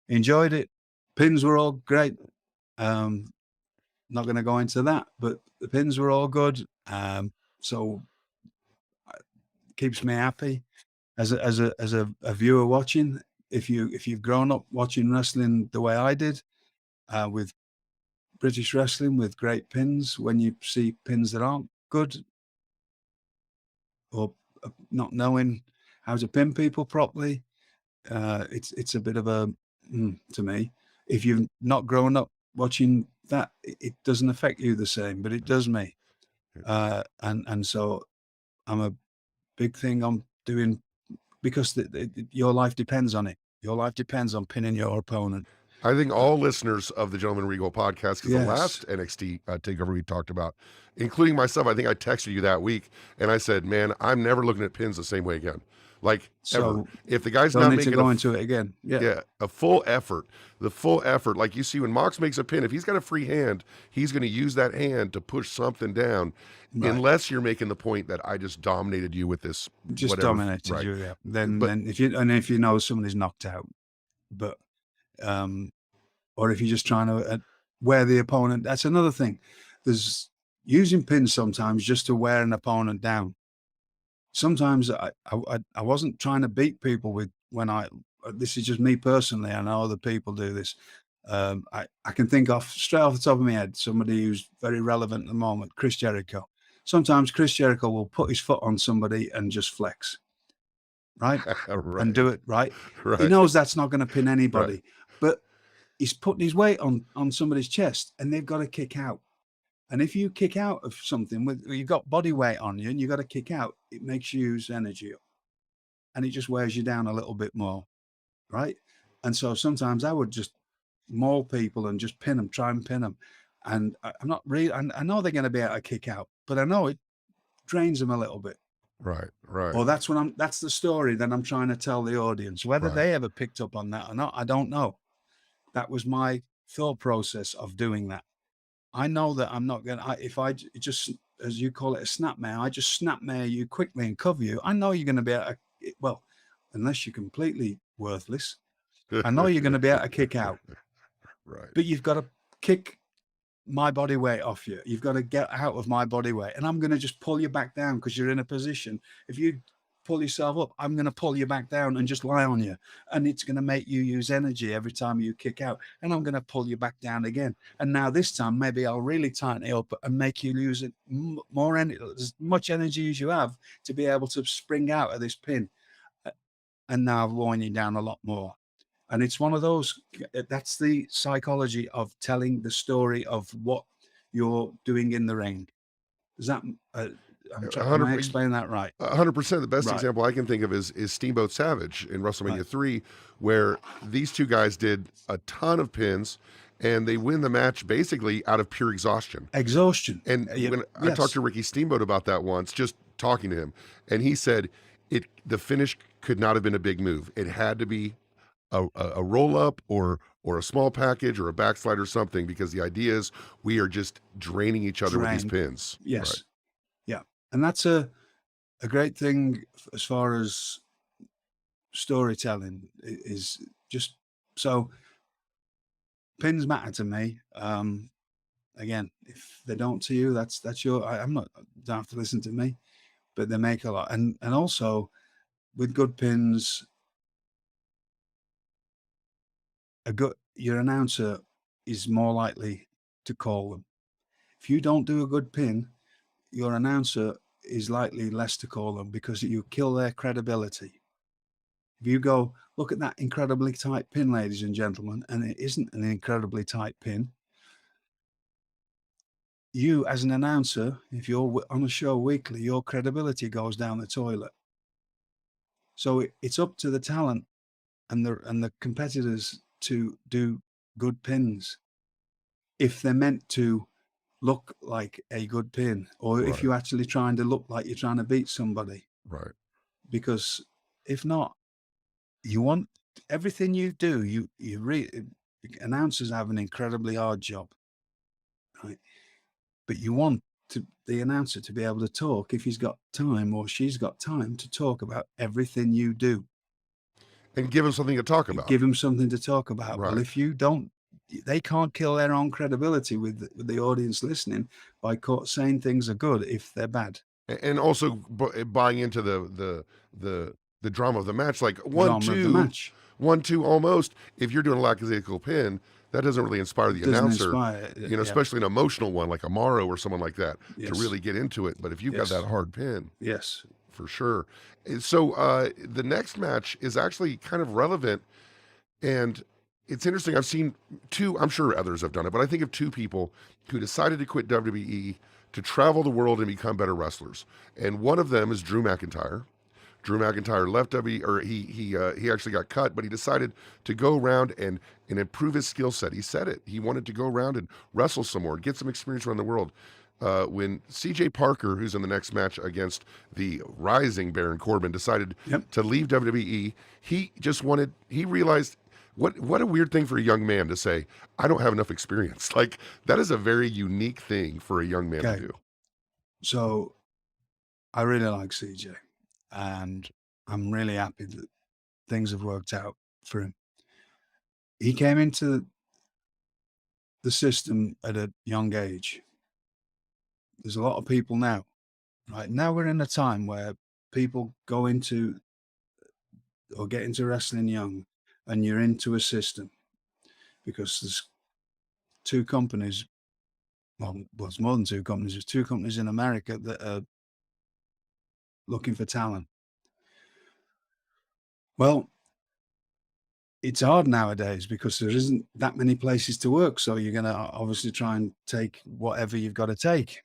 Enjoyed it. Pins were all great. Not going to go into that, but the pins were all good. So it keeps me happy as a viewer watching. If you've grown up watching wrestling the way I did, with British wrestling with great pins, when you see pins that aren't good or not knowing how to pin people properly, it's a bit of a to me. If you've not grown up watching that, it doesn't affect you the same, but it does me. And so I'm a big thing on doing, because your life depends on it. Your life depends on pinning your opponent. I think all listeners of the Gentleman Regal podcast, because the Yes. last NXT takeover we talked about, including myself, I think I texted you that week and I said, man, I'm never looking at pins the same way again. Like, ever. So If the guy's don't not need to making go into it again. Yeah. a full effort, the full effort, like you see when Mox makes a pin, if he's got a free hand, he's going to use that hand to push something down, Right. unless you're making the point that I just dominated you with this. Just whatever. dominated Right. you. Yeah. Then But- then if you know somebody's knocked out, but or if you're just trying to wear the opponent, that's another thing. There's using pins sometimes just to wear an opponent down. Sometimes I wasn't trying to beat people with this is just me personally. I know other people do this. I can think straight off the top of my head somebody who's very relevant at the moment, Chris Jericho. Sometimes Chris Jericho will put his foot on somebody and just flex, right? Right. And do it right. Right. He knows that's not going to pin anybody, but he's putting his weight on somebody's chest and they've got to kick out. And if you kick out of something you've got body weight on you and you've got to kick out, it makes you use energy up and it just wears you down a little bit more, right? And so sometimes I would just maul people and just pin them, try and pin them. And I'm not really, I know they're going to be able to kick out, but I know it drains them a little bit. Right. Right. Or that's the story that I'm trying to tell the audience. Whether Right. they ever picked up on that or not, I don't know. That was my thought process of doing that. I know that I'm not going to, if I just, as you call it, a snapmare, I just snapmare you quickly and cover you. I know you're going to be able to, well, unless you're completely worthless, I know you're going to be able to kick out. Right. But you've got to kick my body weight off you. You've got to get out of my body weight. And I'm going to just pull you back down because you're in a position. If you pull yourself up, I'm going to pull you back down and just lie on you. And it's going to make you use energy every time you kick out. And I'm going to pull you back down again. And now this time, maybe I'll really tighten it up and make you lose more energy, as much energy as you have to be able to spring out of this pin. And now I've worn you down a lot more. And it's one of those, that's the psychology of telling the story of what you're doing in the ring. Is that, am I explaining that right? 100%. The best Right. example I can think of is Steamboat Savage in WrestleMania Right. 3, where these two guys did a ton of pins and they win the match basically out of pure exhaustion. Exhaustion. And when I talked to Ricky Steamboat about that once, just talking to him, and he said the finish could not have been a big move. It had to be a roll up or a small package or a backslide or something, because the idea is we are just draining each other with these pins. Yes. Right. Yeah. And that's a great thing as far as storytelling is. Just so pins matter to me. Again, if they don't to you, that's your, don't have to listen to me, but they make a lot. And also with good pins, your announcer is more likely to call them. If you don't do a good pin, your announcer is likely less to call them because you kill their credibility. If you go, look at that incredibly tight pin, ladies and gentlemen, and it isn't an incredibly tight pin, you as an announcer, if you're on a show weekly, your credibility goes down the toilet. So it's up to the talent and the competitors to do good pins if they're meant to look like a good pin, or if you're actually trying to look like you're trying to beat somebody. Right. Because if not, you want everything you do, announcers have an incredibly hard job, right? But you want the announcer to be able to talk if he's got time or she's got time to talk about everything you do. And give them something to talk about. Give them something to talk about. Right. Well, if you don't, they can't kill their own credibility with the audience listening by saying things are good if they're bad. And also buying into the drama of the match, like Drama of the match 1-2 almost. If you're doing a lackadaisical pin, that doesn't really inspire the doesn't announcer, inspire. you know, especially an emotional one like Amore or someone like that, to Yes. really get into it. But if you've got Yes. that hard pin, Yes. for sure. So the next match is actually kind of relevant, and it's interesting. I've seen two, I'm sure others have done it, but I think of two people who decided to quit WWE to travel the world and become better wrestlers. And one of them is Drew McIntyre. Drew McIntyre left WWE, or he actually got cut, but he decided to go around and improve his skill set. He said it. He wanted to go around and wrestle some more, get some experience around the world. When CJ Parker, who's in the next match against the rising Baron Corbin, decided to leave WWE, he realized what a weird thing for a young man to say, I don't have enough experience. Like, that is a very unique thing for a young man to do. So I really like CJ, and I'm really happy that things have worked out for him. He came into the system at a young age. There's a lot of people now, right? Now we're in a time where people go into or get into wrestling young, and you're into a system because there's two companies. Well, it's more than two companies. There's two companies in America that are looking for talent. Well, it's hard nowadays because there isn't that many places to work. So you're going to obviously try and take whatever you've got to take.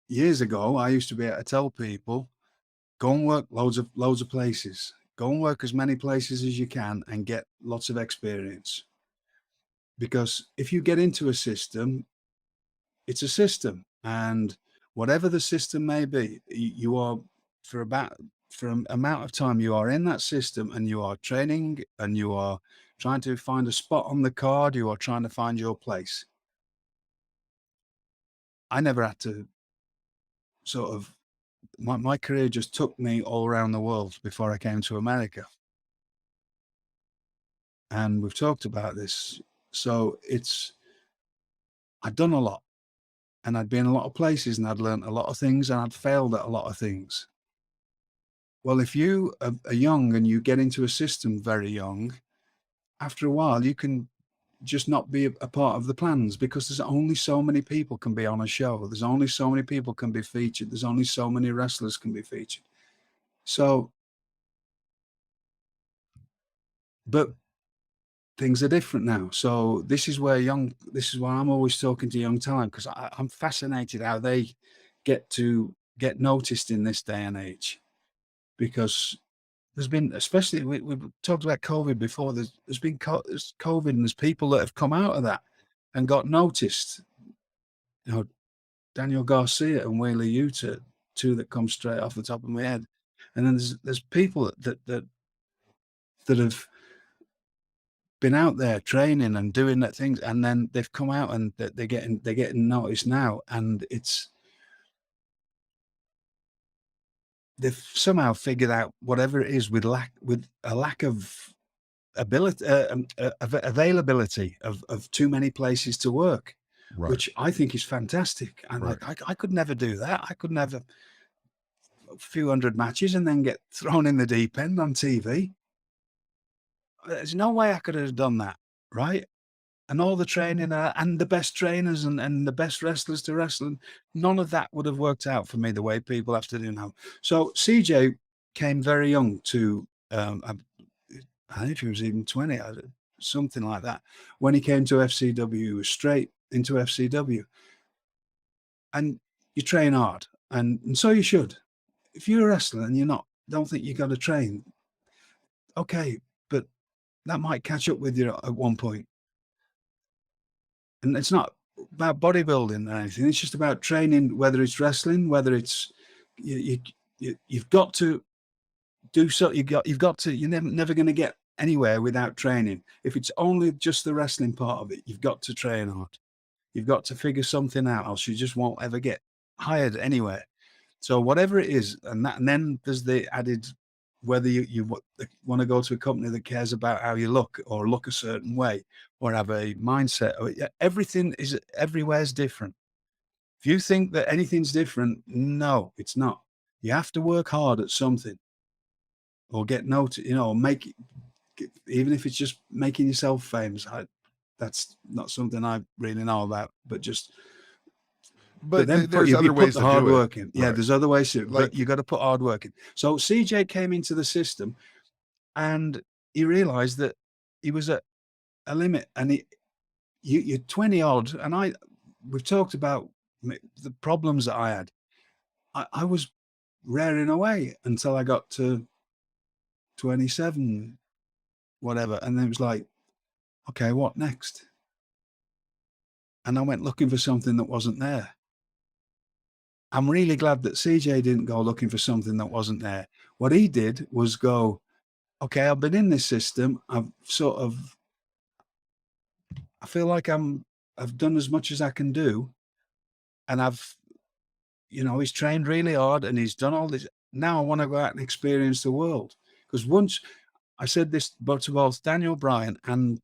Years ago, I used to be able to tell people, go and work loads of places. Go and work as many places as you can and get lots of experience. Because if you get into a system, it's a system. And whatever the system may be, you are for an amount of time, you are in that system and you are training and you are trying to find a spot on the card. You are trying to find your place. I never had to sort of, my career just took me all around the world before I came to America. And we've talked about this. So I'd done a lot and I'd been in a lot of places and I'd learned a lot of things and I'd failed at a lot of things. Well, if you are young and you get into a system very young, after a while, you can just not be a part of the plans because there's only so many people can be on a show. There's only so many people can be featured. There's only so many wrestlers can be featured. So, but things are different now. So this is why I'm always talking to young talent, because I'm fascinated how they get noticed in this day and age. Because there's been, especially we've talked about COVID before. There's COVID, and there's people that have come out of that and got noticed. You know, Daniel Garcia and Wheeler Yuta, two that come straight off the top of my head. And then there's people that have been out there training and doing that things, and then they've come out and they're getting noticed now, and they've somehow figured out whatever it is with a lack of ability, availability of too many places to work, Right. which I think is fantastic. And Right. I could never do that. I could never a few hundred matches and then get thrown in the deep end on TV. There's no way I could have done that, right? And all the training and the best trainers and the best wrestlers to wrestle, none of that would have worked out for me the way people have to do now. So CJ came very young to, I think he was even 20, something like that. When he came to FCW, he was straight into FCW. And you train hard, and so you should. If you're a wrestler and don't think you got to train, okay, but that might catch up with you at one point. And it's not about bodybuilding or anything. It's just about training, whether it's wrestling, whether it's you've got to do so. You've got to. You're never going to get anywhere without training. If it's only just the wrestling part of it, you've got to train hard. You've got to figure something out, else you just won't ever get hired anywhere. So whatever it is, and then there's the added, whether you want to go to a company that cares about how you look or look a certain way or have a mindset. Everything is everywhere is different. If you think that anything's different, no, it's not. You have to work hard at something, or get noticed, even if it's just making yourself famous. That's not something I really know about, but then there's other you ways put to the hard do it. work in. Yeah, Right. there's other ways to, Like- but you got to put hard work in. So CJ came into the system, and he realized that he was at a limit, and you're 20 odd, and we've talked about the problems that I had. I was raring away until I got to 27, whatever, and then it was like, okay, what next? And I went looking for something that wasn't there. I'm really glad that CJ didn't go looking for something that wasn't there. What he did was go, okay, I've been in this system. I feel like I've done as much as I can do. And he's trained really hard and he's done all this. Now I want to go out and experience the world. Because once I said this to both Daniel Bryan and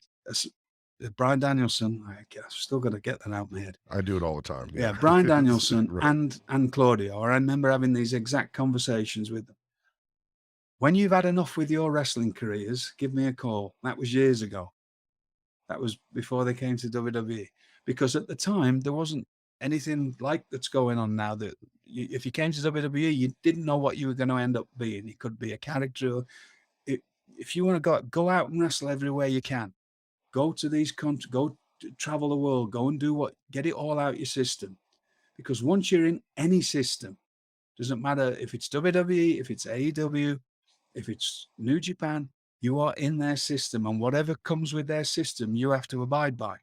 Bryan Danielson, I've still got to get that out of my head. I do it all the time. Yeah, Bryan Danielson right. and Claudio. I remember having these exact conversations with them. When you've had enough with your wrestling careers, give me a call. That was years ago. That was before they came to WWE. Because at the time, there wasn't anything like that's going on now. That if you came to WWE, you didn't know what you were going to end up being. It could be a character. If you want to go out and wrestle everywhere you can, go to these countries, go travel the world, go and get it all out your system. Because once you're in any system, doesn't matter if it's WWE, if it's AEW, if it's New Japan, you are in their system, and whatever comes with their system, you have to abide by.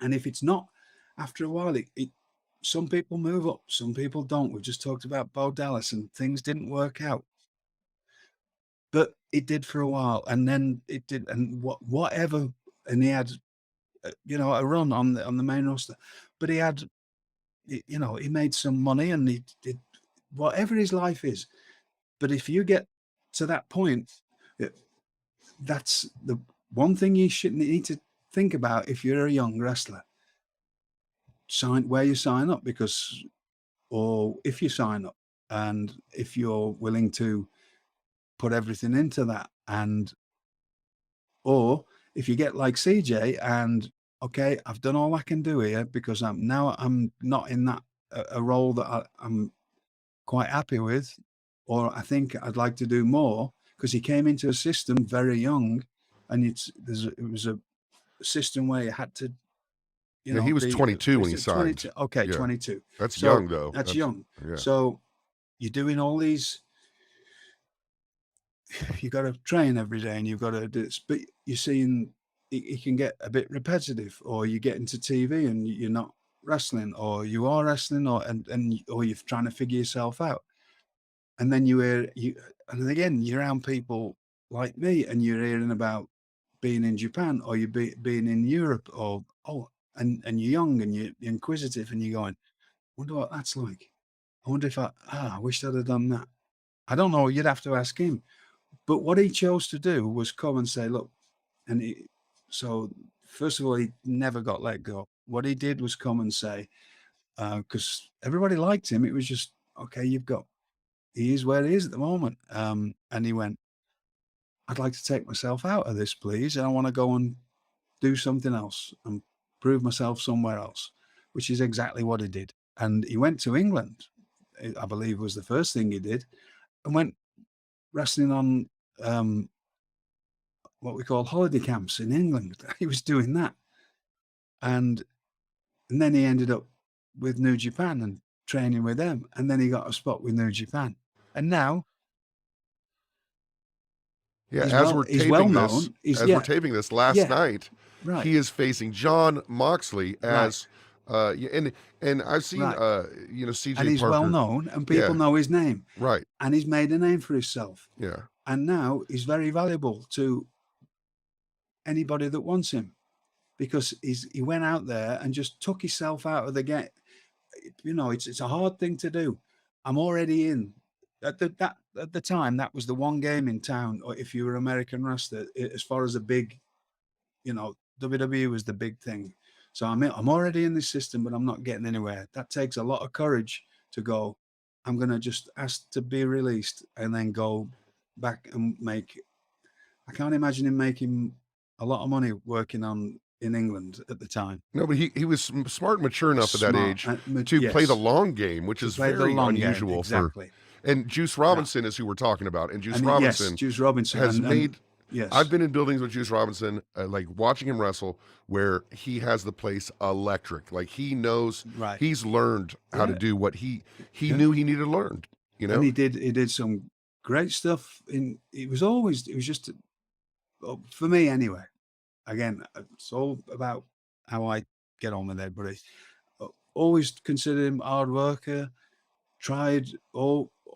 And if it's not, after a while, some people move up, some people don't. We just talked about Bo Dallas, and things didn't work out. But it did for a while, and then it did, and whatever, and he had, a run on the main roster, but he had, he made some money, and he did whatever his life is. But if you get to that point, that's the one thing you need to think about if you're a young wrestler. Where you sign up, or if you sign up, and if you're willing to put everything into that, or if you get like CJ and, okay, I've done all I can do here because I'm not in that a role that I'm quite happy with, or I think I'd like to do more, because he came into a system very young, and it was a system where you had to, he was 22 when he signed. 22. Okay, yeah. 22. That's young, though. That's young. Yeah. So you're doing all these. You got to train every day, and you've got to do this. But you're seeing it can get a bit repetitive, or you get into TV and you're not wrestling, or you are wrestling, or you're trying to figure yourself out. And then and again, you're around people like me, and you're hearing about being in Japan, or you being in Europe, and you're young and you're inquisitive, and you're going, wonder what that's like. I wonder if I wish I'd have done that. I don't know. You'd have to ask him. But what he chose to do was come and say, look, so first of all, he never got let go. What he did was come and say, because everybody liked him. It was just, okay, he is where he is at the moment. And he went, I'd like to take myself out of this, please. And I want to go and do something else and prove myself somewhere else, which is exactly what he did. And he went to England, I believe was the first thing he did, and went wrestling on what we call holiday camps in England. He was doing that. And then he ended up with New Japan and training with them. And then he got a spot with New Japan. And now, we're taping this last night, right, he is facing Jon Moxley as and I've seen CJ and he's Parker, well known, and people know his name, right, and he's made a name for himself, yeah, and now he's very valuable to anybody that wants him, because he went out there and just took himself out of the game. It's a hard thing to do. I'm already in. At the time, that was the one game in town, or if you were American wrestler, as far as a big, WWE was the big thing. So I'm already in this system, but I'm not getting anywhere. That takes a lot of courage to go, I'm going to just ask to be released and then go back and make. I can't imagine him making a lot of money working in England at the time. No, but he was smart and mature enough at that age to play the long game, which is very unusual exactly. And Juice Robinson is who we're talking about. And Juice Robinson has made. Yes. I've been in buildings with Juice Robinson, like watching him wrestle, where he has the place electric. Like he knows, he's learned how to do what he knew he needed to learn. You know, and he did some great stuff. It was just for me anyway. Again, it's all about how I get on with everybody. Always considered him a hard worker.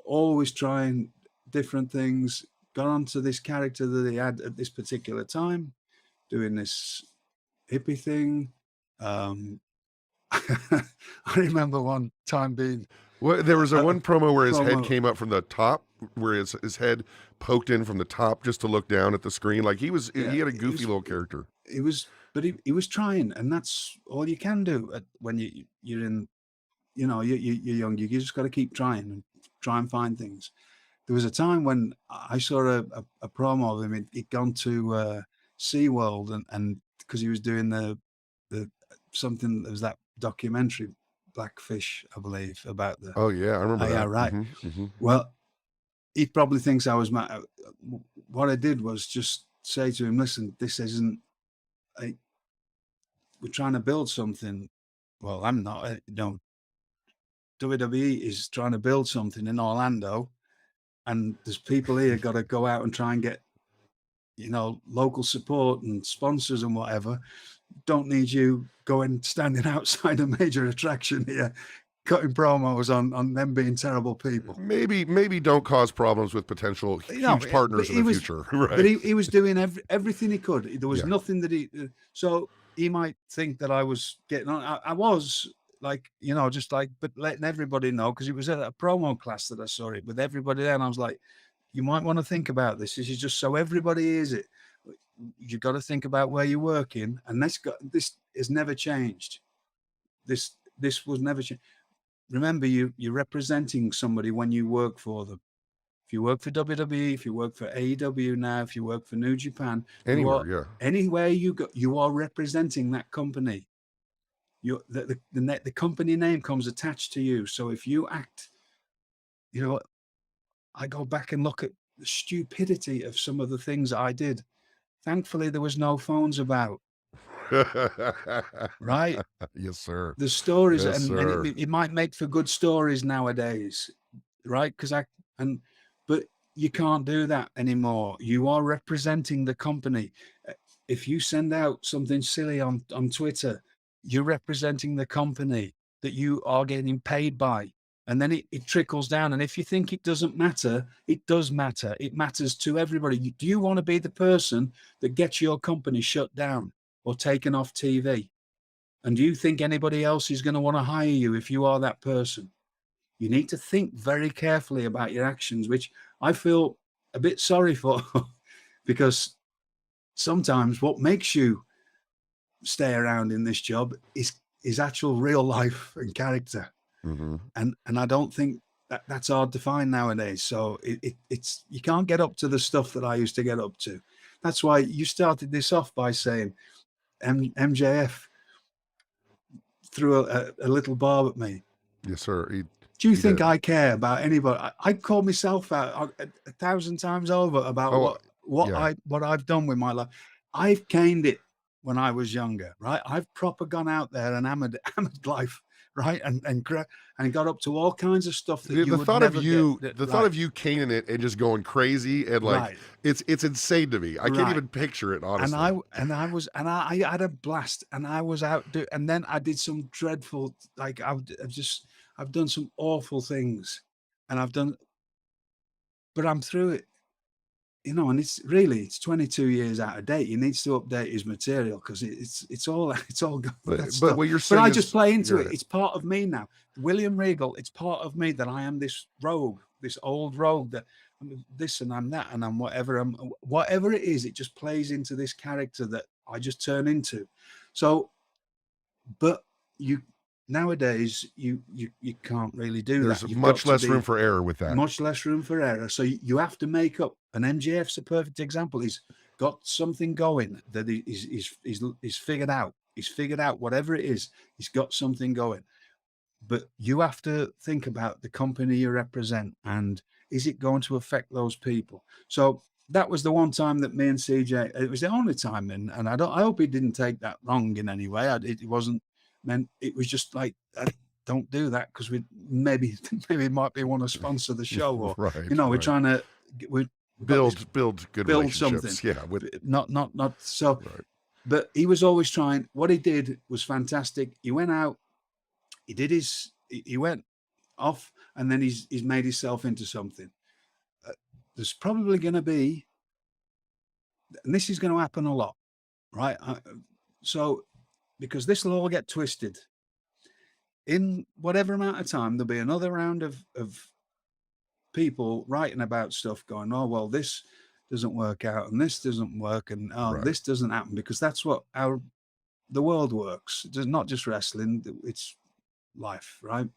Always trying different things. Got onto this character that he had at this particular time, doing this hippie thing. I remember one time being. Well, there was one promo where his head came up from the top, where his head poked in from the top just to look down at the screen. Like he had a goofy little character. He was trying, and that's all you can do when you're in, you're young. You just got to keep trying and try and find things. There was a time when I saw a promo of him. He'd gone to SeaWorld, and because he was doing the something, there was that documentary, Blackfish, I believe, about the. Oh yeah, I remember that. Yeah, right. Well, he probably thinks I was mad. What I did was just say to him, "Listen, this isn't. We're trying to build something. Well, I'm not. No. WWE is trying to build something in Orlando, and there's people here got to go out and try and get, local support and sponsors and whatever. Don't need you standing outside a major attraction here, cutting promos on them being terrible people. Maybe don't cause problems with potential huge partners in the future. Right. But he was doing everything he could. There was nothing that so he might think that I was getting on. I was just but letting everybody know, because it was at a promo class that I saw it with everybody there, and I was like, you might want to think about this. This is just so everybody hears it. You've got to think about where you're working, and this has never changed. This was never changed. Remember, you're representing somebody when you work for them. If you work for WWE, if you work for AEW now, if you work for New Japan, anywhere you go, you are representing that company. The company name comes attached to you. So if you act, I go back and look at the stupidity of some of the things I did. Thankfully, there was no phones about. Right? Yes, sir. The stories, and it might make for good stories nowadays, right? But you can't do that anymore. You are representing the company. If you send out something silly on Twitter, you're representing the company that you are getting paid by. And then it trickles down. And if you think it doesn't matter, it does matter. It matters to everybody. Do you want to be the person that gets your company shut down or taken off TV? And do you think anybody else is going to want to hire you if you are that person? You need to think very carefully about your actions, which I feel a bit sorry for, because sometimes what makes you stay around in this job is actual real life and character. Mm-hmm. And I don't think that's hard to find nowadays. So it's you can't get up to the stuff that I used to get up to. That's why you started this off by saying MJF threw a little barb at me. Yes, sir. Do you think I care about anybody? I call myself out 1,000 times over about what I've done with my life. I've caned it when I was younger, right? I've proper gone out there and hammered life, right? And got up to all kinds of stuff that the thought of you caning it and just going crazy and it's insane to me. I can't even picture it, honestly. And I had a blast, and I was out and then I did some dreadful, I've done some awful things, and but I'm through it. And it's 22 years out of date. He needs to update his material, because it's all good. But what you're saying, I just play into it. It's part of me now. William Regal, it's part of me that I am this rogue, this old rogue, that I'm this and I'm that and I'm whatever. Whatever it is, it just plays into this character that I just turn into. So But nowadays you can't really do that. There's You've much got to less be room for error with that. much less room for error. So you have to make up. And MJF's a perfect example. He's got something going that he's figured out. He's figured out whatever it is. He's got something going. But you have to think about the company you represent and is it going to affect those people? So that was the one time that me and CJ, it was the only time, and I hope he didn't take that wrong in any way. It wasn't meant, it was just like, don't do that because we maybe might want to sponsor the show, or Right, we're right. trying to build good relationships. something. Yeah, with not so. right. But he was always trying. What he did was fantastic. He went out, he went off, and then he's made himself into something. There's probably going to be, and this is going to happen a lot, right? So, because this will all get twisted. In whatever amount of time, there'll be another round of people writing about stuff going, oh, well, this doesn't work out, and this doesn't work, and Right. this doesn't happen, because that's what the world works. It's not just wrestling, it's life, right?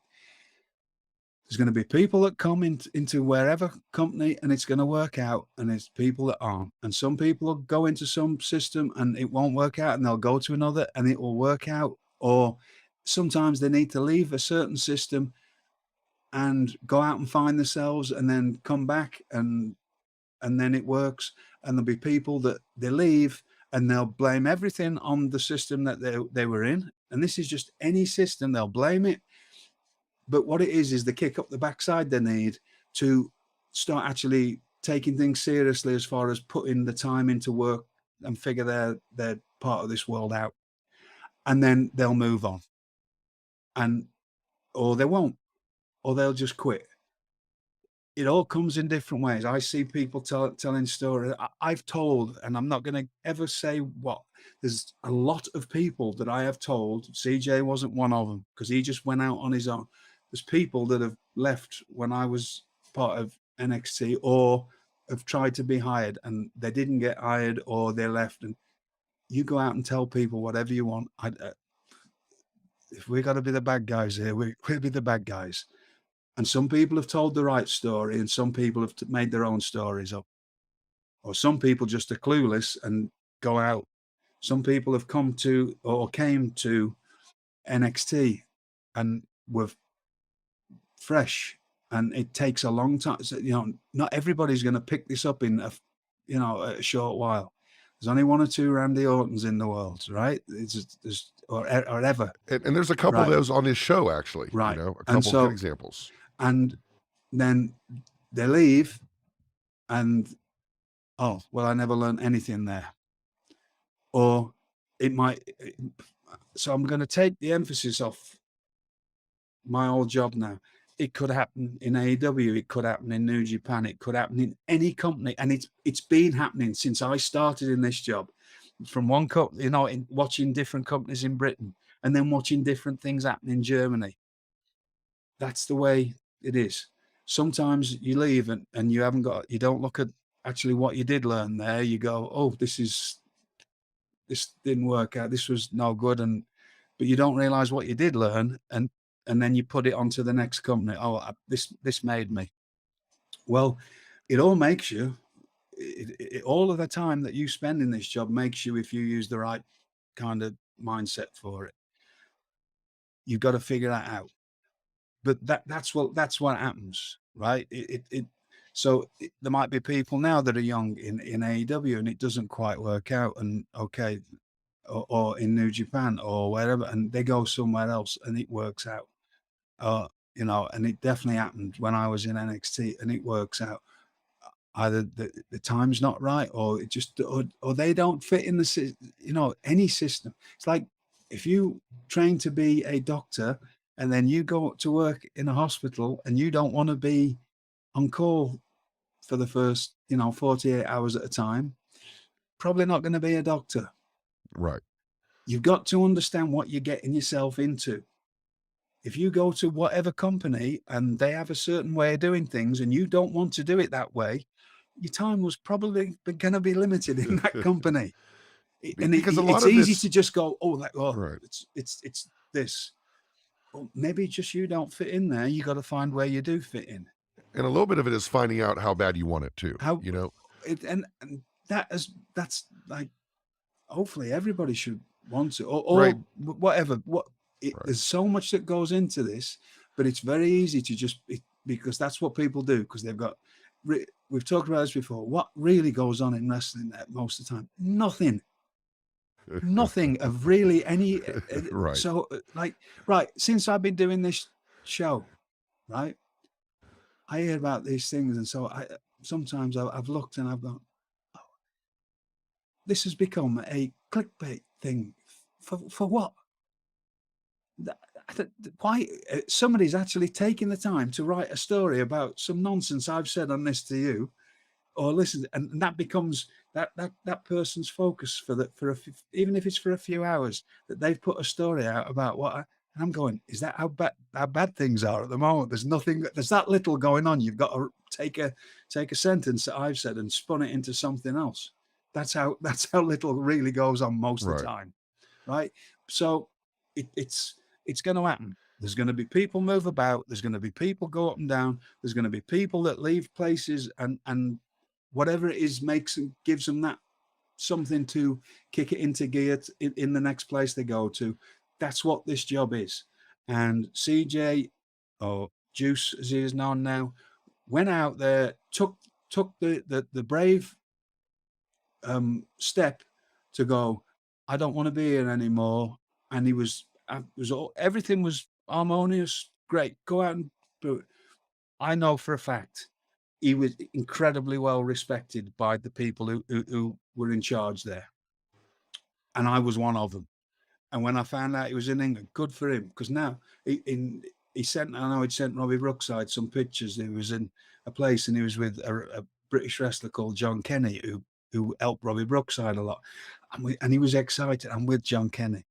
There's going to be people that come into wherever company and it's going to work out, and there's people that aren't. And some people will go into some system and it won't work out, and they'll go to another and it will work out. Or sometimes they need to leave a certain system and go out and find themselves and then come back, and then it works. And there'll be people that they leave and they'll blame everything on the system that they were in. And this is just any system, they'll blame it. But what it is the kick up the backside they need to start actually taking things seriously as far as putting the time into work and figure their part of this world out. And then they'll move on. Or they won't, or they'll just quit. It all comes in different ways. I see people telling stories. I've told, and I'm not going to ever say what. There's a lot of people that I have told. CJ wasn't one of them because he just went out on his own. There's people that have left when I was part of NXT or have tried to be hired and they didn't get hired, or they left. And you go out and tell people whatever you want. If we got to be the bad guys here, we'll be the bad guys. And some people have told the right story and some people have made their own stories up. Or some people just are clueless and go out. Some people have come to or came to NXT and were fresh, and it takes a long time. So, not everybody's going to pick this up in a short while. There's only one or two Randy Ortons in the world, right? Or ever. And there's a couple of those on his show, actually. Right. A couple of good examples. And then they leave and, oh, well, I never learned anything there. Or it might. So I'm going to take the emphasis off my old job now. It could happen in AEW. It could happen in New Japan. It could happen in any company. And it's been happening since I started in this job. From one company, in watching different companies in Britain and then watching different things happen in Germany. That's the way it is. Sometimes you leave and you don't look at actually what you did learn there. You go, oh, this didn't work out. This was no good. But you don't realize what you did learn. And then you put it onto the next company. Oh, this made me. Well, it all makes you, all of the time that you spend in this job makes you, if you use the right kind of mindset for it. You've got to figure that out. But that's what happens, right? So there might be people now that are young in AEW and it doesn't quite work out, and okay, or in New Japan or wherever, and they go somewhere else and it works out. And it definitely happened when I was in NXT, and it works out. Either the time's not right, or it just, or they don't fit in any system. It's like if you train to be a doctor and then you go to work in a hospital and you don't want to be on call for the first, 48 hours at a time, probably not going to be a doctor. Right. You've got to understand what you're getting yourself into. If you go to whatever company and they have a certain way of doing things and you don't want to do it that way, your time was probably going to be limited in that company. Because a lot it's of easy this, to just go, right. it's this. Well, maybe just you don't fit in there. You got to find where you do fit in. And a little bit of it is finding out how bad you want it too. How You know, and that's like, hopefully everybody should want to, or right. whatever. Right. There's so much that goes into this, but it's very easy to just because that's what people do, because they've got. We've talked about this before. What really goes on in wrestling most of the time? Nothing of really any. Right. So, right, since I've been doing this show, right, I hear about these things, and so sometimes I've looked and I've gone, oh, this has become a clickbait thing for what? Why somebody's actually taking the time to write a story about some nonsense I've said on this to you, or listen, and that becomes that person's focus even if it's for a few hours, that they've put a story out about what. And I'm going, is that how bad things are at the moment? There's nothing. There's that little going on. You've got to take a sentence that I've said and spun it into something else. That's how little really goes on most of the time, right? So it's going to happen. There's going to be people move about. There's going to be people go up and down. There's going to be people that leave places, and whatever it is gives them that something to kick it into gear in the next place they go to. That's what this job is. And CJ, or Juice as he is known now, went out there, took the brave step to go, I don't want to be here anymore. And everything was harmonious, great. Go out and do it. I know for a fact he was incredibly well respected by the people who were in charge there. And I was one of them. And when I found out he was in England, good for him, because now he sent Robbie Brookside some pictures. He was in a place and he was with a British wrestler called John Kenny, who helped Robbie Brookside a lot. And he was excited. I'm with John Kenny.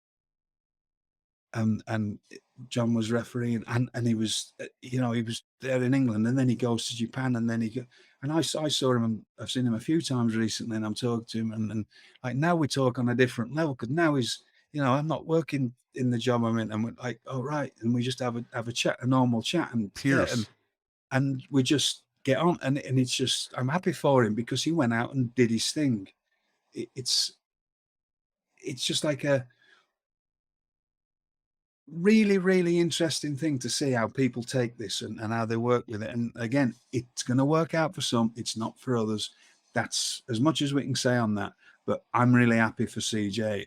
And John was refereeing, and he was, he was there in England, and then he goes to Japan, and then I saw him, and I've seen him a few times recently, and I'm talking to him, and like now we talk on a different level, because now he's, I'm not working in the job I'm in, and we're like, oh right, and we just have a chat, a normal chat, and and we just get on, and it's just, I'm happy for him because he went out and did his thing. It's just like a really, really interesting thing to see how people take this and how they work with it. And again, it's going to work out for some, it's not for others. That's as much as we can say on that. But I'm really happy for CJ.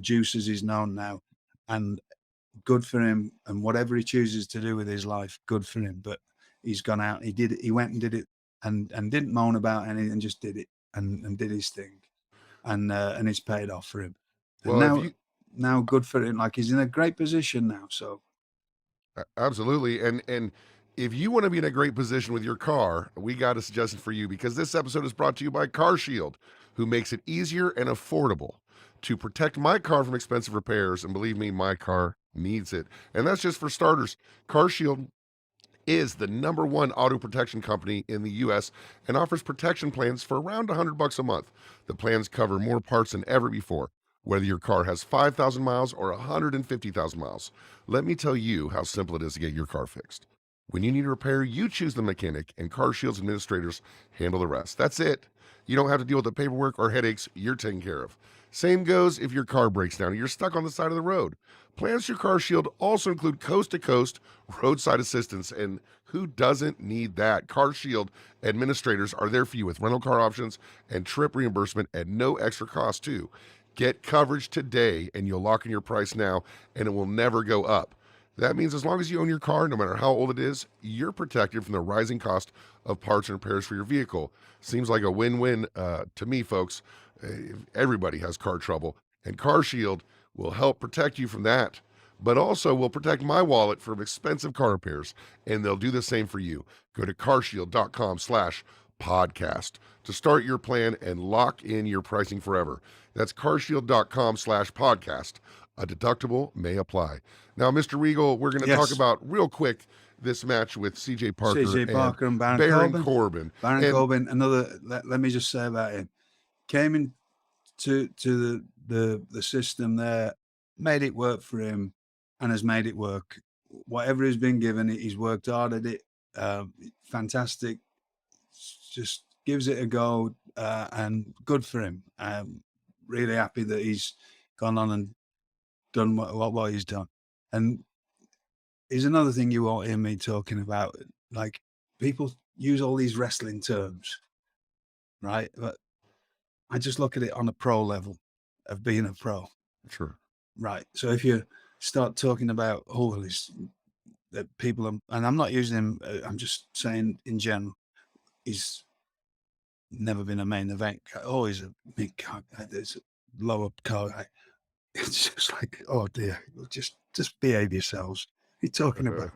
Juice as he's known now, and good for him. And whatever he chooses to do with his life, good for him. But he's gone out, he did it, he went and did it, and didn't moan about anything, just did it and did his thing. And it's paid off for him. And well, now good for him. Like, he's in a great position now. So absolutely. And if you want to be in a great position with your car, we got a suggestion for you, because this episode is brought to you by Carshield, who makes it easier and affordable to protect my car from expensive repairs. And believe me, my car needs it. And that's just for starters. Carshield is the #1 auto protection company in the U.S. and offers protection plans for around $100 a month. The plans cover more parts than ever before, whether your car has 5,000 miles or 150,000 miles. Let me tell you how simple it is to get your car fixed. When you need a repair, you choose the mechanic, and Carshield's administrators handle the rest. That's it. You don't have to deal with the paperwork or headaches. You're taken care of. Same goes if your car breaks down and you're stuck on the side of the road. Plans through Carshield also include coast-to-coast roadside assistance, and who doesn't need that? Carshield administrators are there for you with rental car options and trip reimbursement at no extra cost, too. Get coverage today, and you'll lock in your price now, and it will never go up. That means as long as you own your car, no matter how old it is, you're protected from the rising cost of parts and repairs for your vehicle. Seems like a win-win to me, folks. Everybody has car trouble, and Carshield will help protect you from that, but also will protect my wallet from expensive car repairs, and they'll do the same for you. Go to carshield.com/podcast to start your plan and lock in your pricing forever. That's carshield.com/podcast. A deductible may apply. Now, Mr. Regal, we're going to talk about real quick this match with CJ Parker and Baron Corbin. Baron Corbin, let me just say about him. Came in to the system there, made it work for him, and has made it work. Whatever he's been given, he's worked hard at it. Fantastic. Just gives it a go, and good for him. Really happy that he's gone on and done what he's done. And here's another thing you won't hear me talking about. Like, people use all these wrestling terms, right? But I just look at it on a pro level of being a pro. Sure. Right. So if you start talking about, that people, and I'm not using him, I'm just saying in general, he's never been a main event guy, always a big guy, there's a lower card guy. It's just like, oh dear, just behave yourselves. What are you talking about?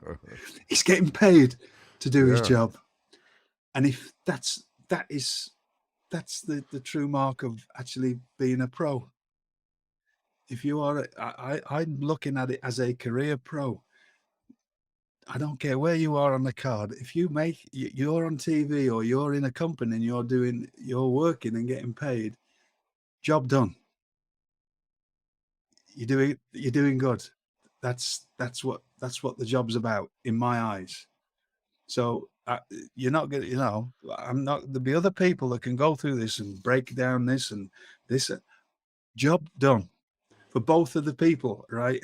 He's getting paid to do his job. And if that's the true mark of actually being a pro. If you are, I'm looking at it as a career pro. I don't care where you are on the card. If you're on TV or you're in a company and you're working and getting paid, job done. You're doing good. That's what the job's about in my eyes. So you're not going to, I'm not, there'll be other people that can go through this and break down this and this. Job done for both of the people, right?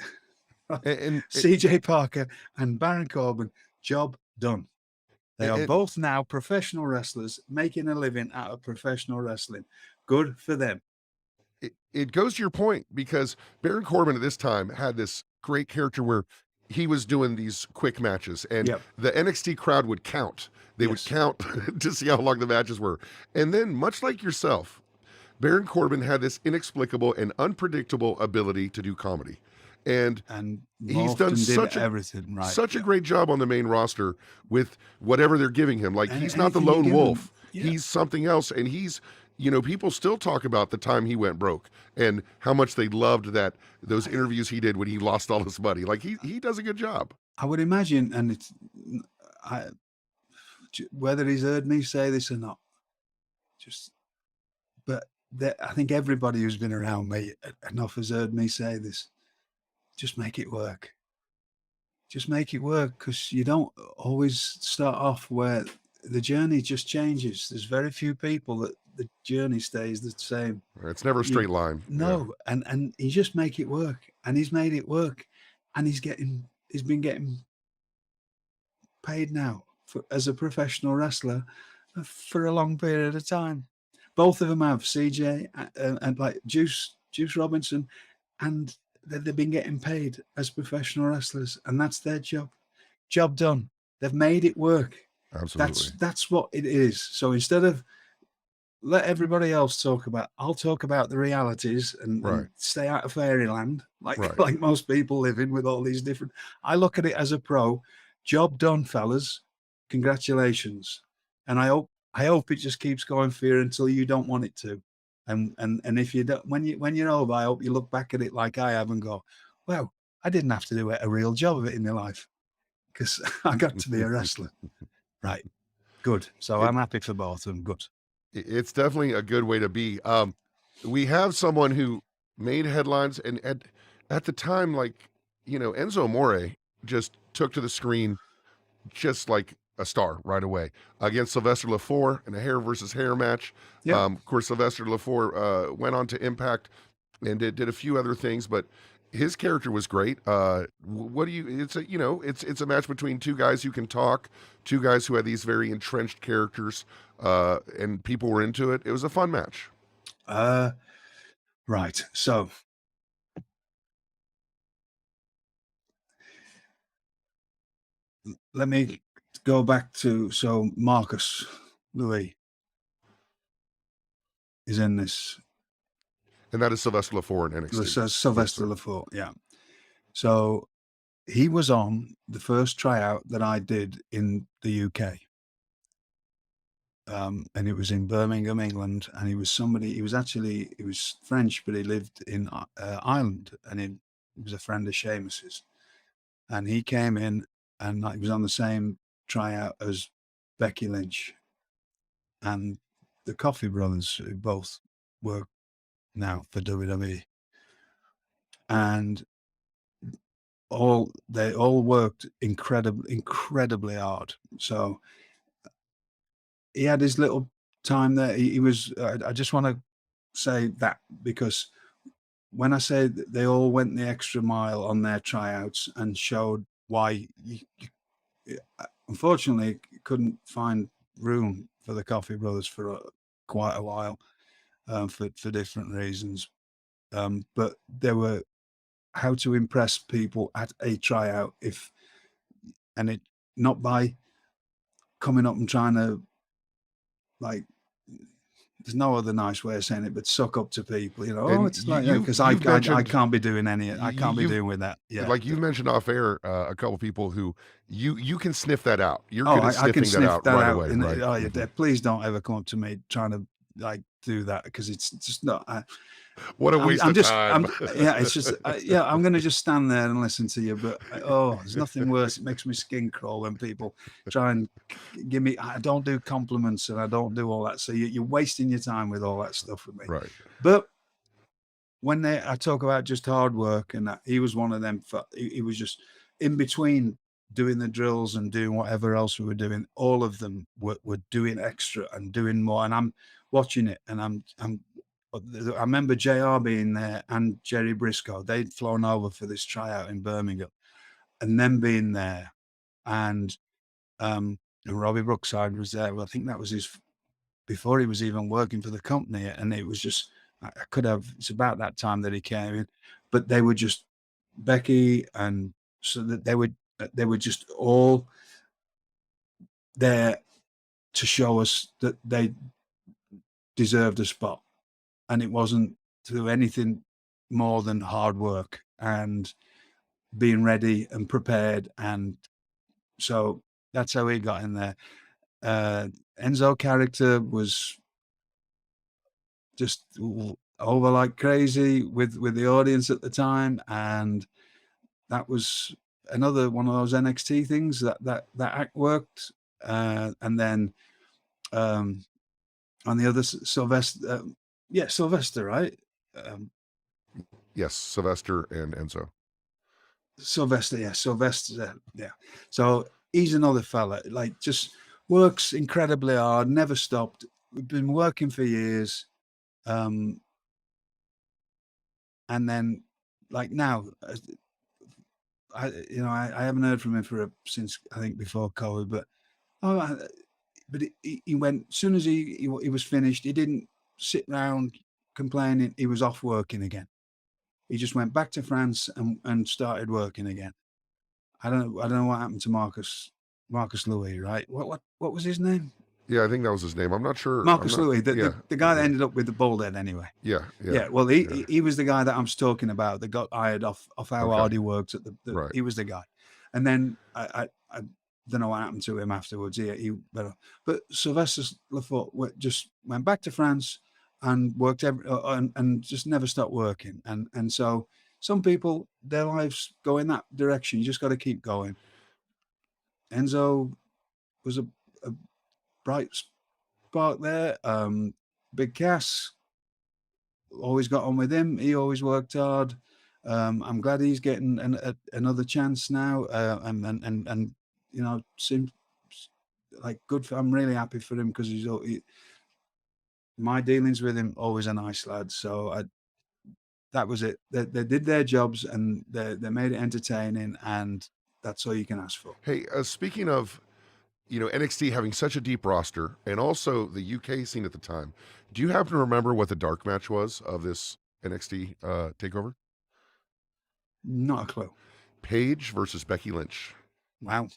And CJ Parker and Baron Corbin, job done. They are both now professional wrestlers making a living out of professional wrestling. Good for them. It goes to your point, because Baron Corbin at this time had this great character where he was doing these quick matches, and the NXT crowd would count. They would count to see how long the matches were. And then, much like yourself, Baron Corbin had this inexplicable and unpredictable ability to do comedy. And he's done such a great job on the main roster with whatever they're giving him. Like, he's not the lone wolf. He's something else. And he's, people still talk about the time he went broke and how much they loved those interviews he did when he lost all his money. Like, he does a good job. I would imagine, and whether he's heard me say this or not, I think everybody who's been around me enough has heard me say this. Just make it work. Just make it work, because you don't always start off where the journey just changes. There's very few people that the journey stays the same. It's never a straight line. No, and you just make it work, and he's made it work, and he's been getting paid now as a professional wrestler for a long period of time. Both of them have, CJ and like Juice Robinson, and they've been getting paid as professional wrestlers, and that's their job. Job done. They've made it work. Absolutely. That's what it is. So instead of let everybody else talk about, I'll talk about the realities and stay out of fairyland, like most people live in with all these different. I look at it as a pro. Job done, fellas. Congratulations. And I hope it just keeps going for you until you don't want it to. And if you don't, when you're over, I hope you look back at it like I have and go, well, I didn't have to do a real job of it in my life, because I got to be a wrestler. Right. Good. So I'm happy for both of them. Good. It's definitely a good way to be. We have someone who made headlines, and at the time, Enzo Amore just took to the screen just like a star right away against Sylvystor Lafort in a hair versus hair match. Of course, Sylvystor Lafort went on to Impact and did a few other things, but his character was great. It's a match between two guys who can talk, two guys who had these very entrenched characters, and people were into it. It was a fun match. Right. So let me go back to, Marcus Louis is in this. And that is Sylvystor Lafort in NXT. Sylvystor Lafort, yeah. So he was on the first tryout that I did in the UK. And it was in Birmingham, England. And he was French, but he lived in Ireland. And he was a friend of Sheamus's. And he came in, and he was on the same tryout as Becky Lynch and the Coffey brothers, who both were now for WWE, and they all worked incredibly hard. So he had his little time there. He was. I just want to say that, because when I say that they all went the extra mile on their tryouts and showed why unfortunately couldn't find room for the Coffee Brothers for quite a while, for different reasons. But there were how to impress people at a tryout, and it not by coming up and trying to, like, there's no other nice way of saying it, but suck up to people, And it's like, because you've I mentioned can't be doing I can't be you've doing with that. Yeah. like you mentioned off air a couple people who you can sniff that out. You're Oh, good at I can sniffing that sniff out that right out. away, And right? Mhm. please don't ever come up to me trying to, like, do that, because it's just not. What a waste I'm of just, time. yeah, it's just, yeah, I'm going to just stand there and listen to you. But there's nothing worse. It makes my skin crawl when people try and give me. I don't do compliments and I don't do all that. So you're wasting your time with all that stuff with me. Right. But when I talk about just hard work, and that, he was one of them. He was just in between doing the drills and doing whatever else we were doing. All of them were doing extra and doing more. And I'm watching it, and I remember JR being there and Jerry Briscoe. They'd flown over for this tryout in Birmingham, and them being there, and Robbie Brookside was there. Well, I think that was before he was even working for the company, and it was just, it's about that time that he came in, but they were just Becky, and so that they were just all there to show us that they deserved a spot, and it wasn't through anything more than hard work and being ready and prepared. And so that's how he got in there. Enzo character was just over like crazy with the audience at the time, and that was another one of those NXT things that act worked. And then on the other, Sylvester, Sylvester, right? Yes, Sylvester and Enzo. Sylvester, yeah. So he's another fella, like, just works incredibly hard, never stopped. We've been working for years. And then, like, now, I haven't heard from him since, I think, before COVID, but he went, as soon as he was finished, he didn't sit round complaining. He was off working again. He just went back to France and started working again. I don't know what happened to Marcus Louis, right? What was his name? Yeah, I think that was his name. I'm not sure. Marcus Louis, yeah. the guy that ended up with the bald head anyway. Yeah. Well, he was the guy that I'm talking about that got hired off how hard he worked at right. He was the guy. And then I don't know what happened to him afterwards. But Sylvester Lafort just went back to France and worked and just never stopped working. And so some people, their lives go in that direction. You just got to keep going. Enzo was a bright spark there. Big Cass, always got on with him. He always worked hard. I'm glad he's getting another chance now. And seems like good. I'm really happy for him, because my dealings with him, always a nice lad. So that was it. They did their jobs, and they made it entertaining, and that's all you can ask for. Hey, speaking of, NXT having such a deep roster, and also the UK scene at the time, do you happen to remember what the dark match was of this NXT takeover? Not a clue. Paige versus Becky Lynch. Wow.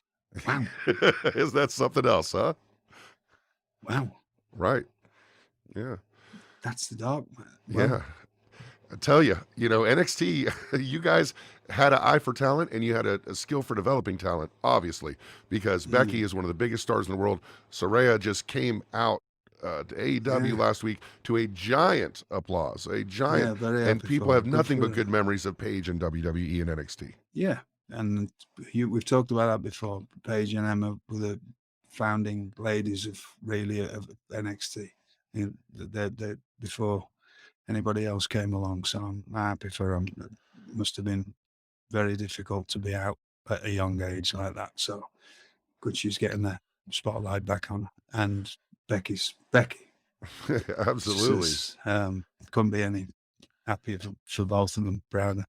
Is that something else, huh? Wow. Right. Yeah. That's the dark match. Yeah. I tell you, NXT, you guys had an eye for talent, and you had a skill for developing talent, obviously, because Becky is one of the biggest stars in the world. Saraya just came out to AEW last week to a giant applause, and people have nothing but good memories of Paige and WWE and NXT. Yeah, and we've talked about that before. Paige and Emma were the founding ladies of NXT. They're before anybody else came along. So I'm happy for them. It must have been very difficult to be out at a young age like that. So good she's getting the spotlight back on. And Becky. Absolutely. Couldn't be any happier for both of them. Prouder.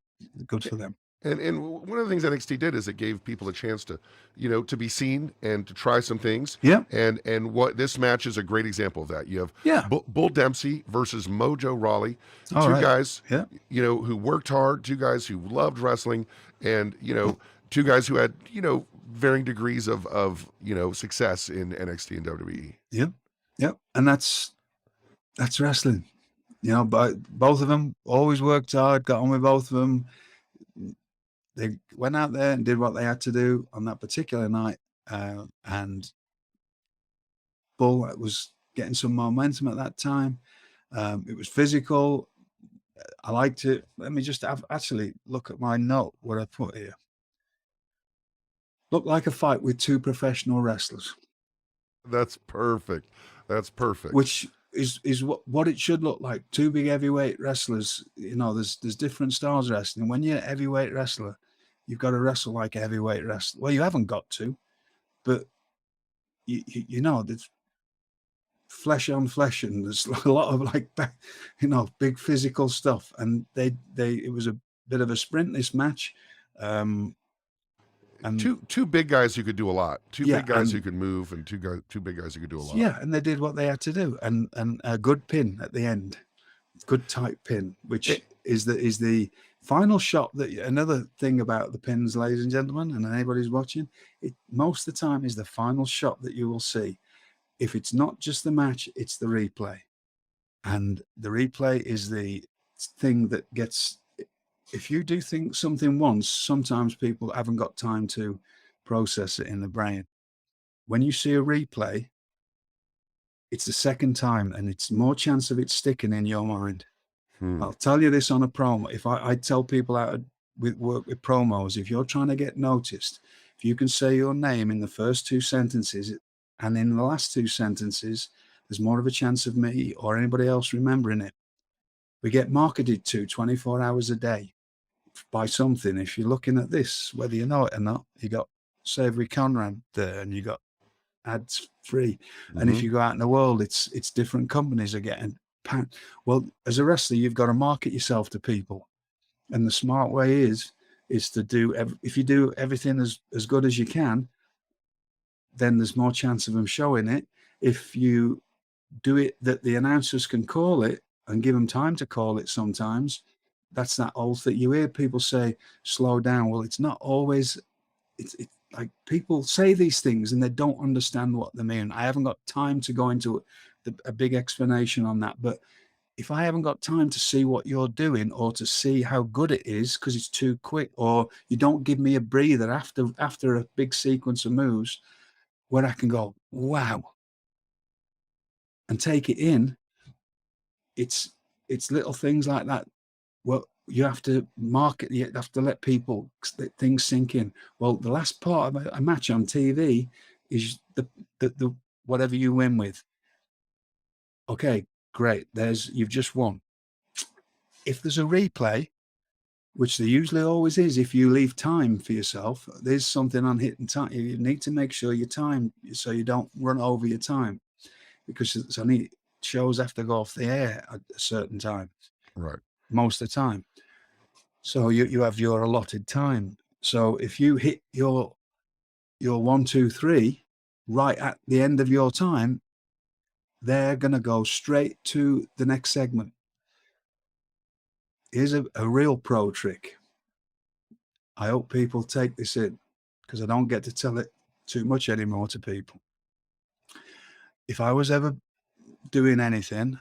Good for them. And one of the things NXT did is it gave people a chance to, to be seen and to try some things. Yeah. And what this match is a great example of that. You have Yeah. Bull Dempsey versus Mojo Rawley, All two right. guys, Yeah. who worked hard, two guys who loved wrestling, and two guys who had varying degrees of success in NXT and WWE. Yep. Yep. And that's wrestling. But both of them always worked hard, got on with both of them. They went out there and did what they had to do on that particular night. And Bull was getting some momentum at that time. It was physical. I liked it. Let me just actually look at my note, what I put here. Looked like a fight with two professional wrestlers. That's perfect. That's perfect. Which is what it should look like. Two big heavyweight wrestlers. There's different styles of wrestling. When you're a heavyweight wrestler, you've got to wrestle like a heavyweight wrestler. Well, you haven't got to, but there's flesh on flesh, and there's a lot of big physical stuff. And it was a bit of a sprint, this match. And two big guys who could do a lot. Two big guys who could move, and two big guys who could do a lot. Yeah, and they did what they had to do, and a good pin at the end, good tight pin, which is the final shot. That another thing about the pins, ladies and gentlemen, and anybody's watching, it most of the time is the final shot that you will see. If it's not just the match, it's the replay, and the replay is the thing that gets. If you do think something once, sometimes people haven't got time to process it in the brain. When you see a replay, it's the second time, and it's more chance of it sticking in your mind. I'll tell you this on a promo. If I tell people work with promos, if you're trying to get noticed, if you can say your name in the first two sentences, and in the last two sentences, there's more of a chance of me or anybody else remembering it. We get marketed to 24 hours a day by something. If you're looking at this, whether you know it or not, you got Savory Conrad there, and you got ads free. And if you go out in the world, it's different companies are getting. Well, as a wrestler, you've got to market yourself to people, and the smart way is to do. If you do everything as good as you can, then there's more chance of them showing it. If you do it that the announcers can call it and give them time to call it, sometimes. That's that old thing. You hear people say, slow down. Well, it's not always, it's like people say these things and they don't understand what they mean. I haven't got time to go into a big explanation on that. But if I haven't got time to see what you're doing or to see how good it is because it's too quick, or you don't give me a breather after a big sequence of moves where I can go, wow, and take it in, it's little things like that. Well, you have to market, you have to let things sink in. Well, the last part of a match on TV is the whatever you win with. Okay, great. You've just won. If there's a replay, which there usually always is, if you leave time for yourself, there's something on hitting time. You need to make sure your time, so you don't run over your time, because it's only shows have to go off the air at a certain time. Right. Most of the time. So you have your allotted time. So if you hit your 1, 2, 3 right at the end of your time, they're going to go straight to the next segment. Here's a real pro trick. I hope people take this in, because I don't get to tell it too much anymore to people. If I was ever doing anything,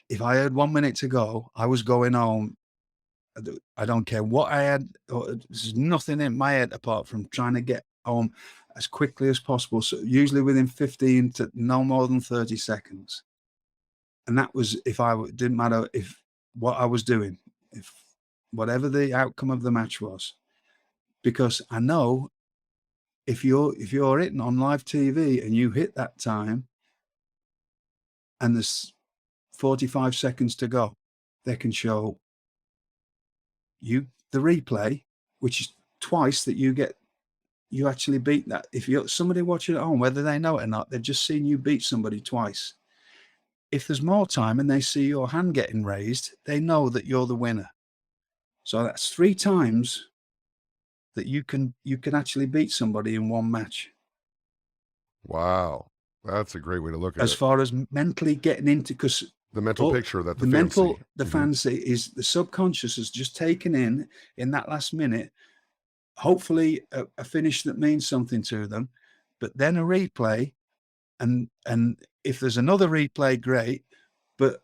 if I had 1 minute to go, I was going home. I don't care what I had. There's nothing in my head apart from trying to get home as quickly as possible. So usually within 15 to no more than 30 seconds. And that was didn't matter if what I was doing, if whatever the outcome of the match was, because I know if you're hitting on live TV and you hit that time, and there's 45 seconds to go, they can show you the replay, which is twice that you actually beat that. If you're somebody watching at home, whether they know it or not, they've just seen you beat somebody twice. If there's more time and they see your hand getting raised, they know that you're the winner. So that's 3 times that you can actually beat somebody in one match. Wow. That's a great way to look at As it. far as mentally getting into, because The mental picture that the the fans mental, see. the fans see is the subconscious is just taken in that last minute, hopefully a finish that means something to them, but then a replay, and if there's another replay, great, but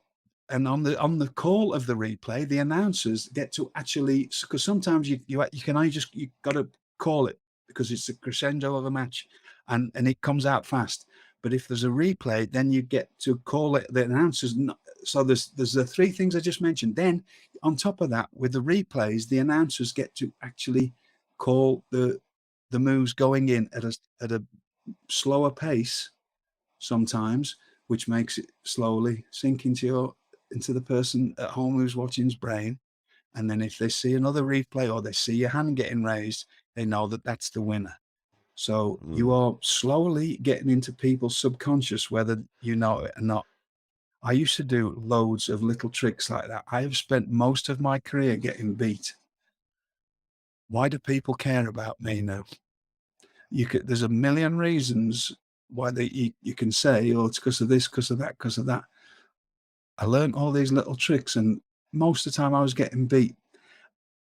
and on the call of the replay, the announcers get to actually, because sometimes you can only just, you got to call it because it's the crescendo of a match, and it comes out fast. But if there's a replay, then you get to call it the announcers. So there's the 3 things I just mentioned. Then on top of that, with the replays, the announcers get to actually call the moves going in at a slower pace sometimes, which makes it slowly sink into the person at home who's watching's brain. And then if they see another replay or they see your hand getting raised, they know that that's the winner. So you are slowly getting into people's subconscious, whether you know it or not. I used to do loads of little tricks like that. I have spent most of my career getting beat. Why do people care about me now? There's a million reasons why you can say, oh, it's because of this, because of that, because of that. I learned all these little tricks, and most of the time I was getting beat.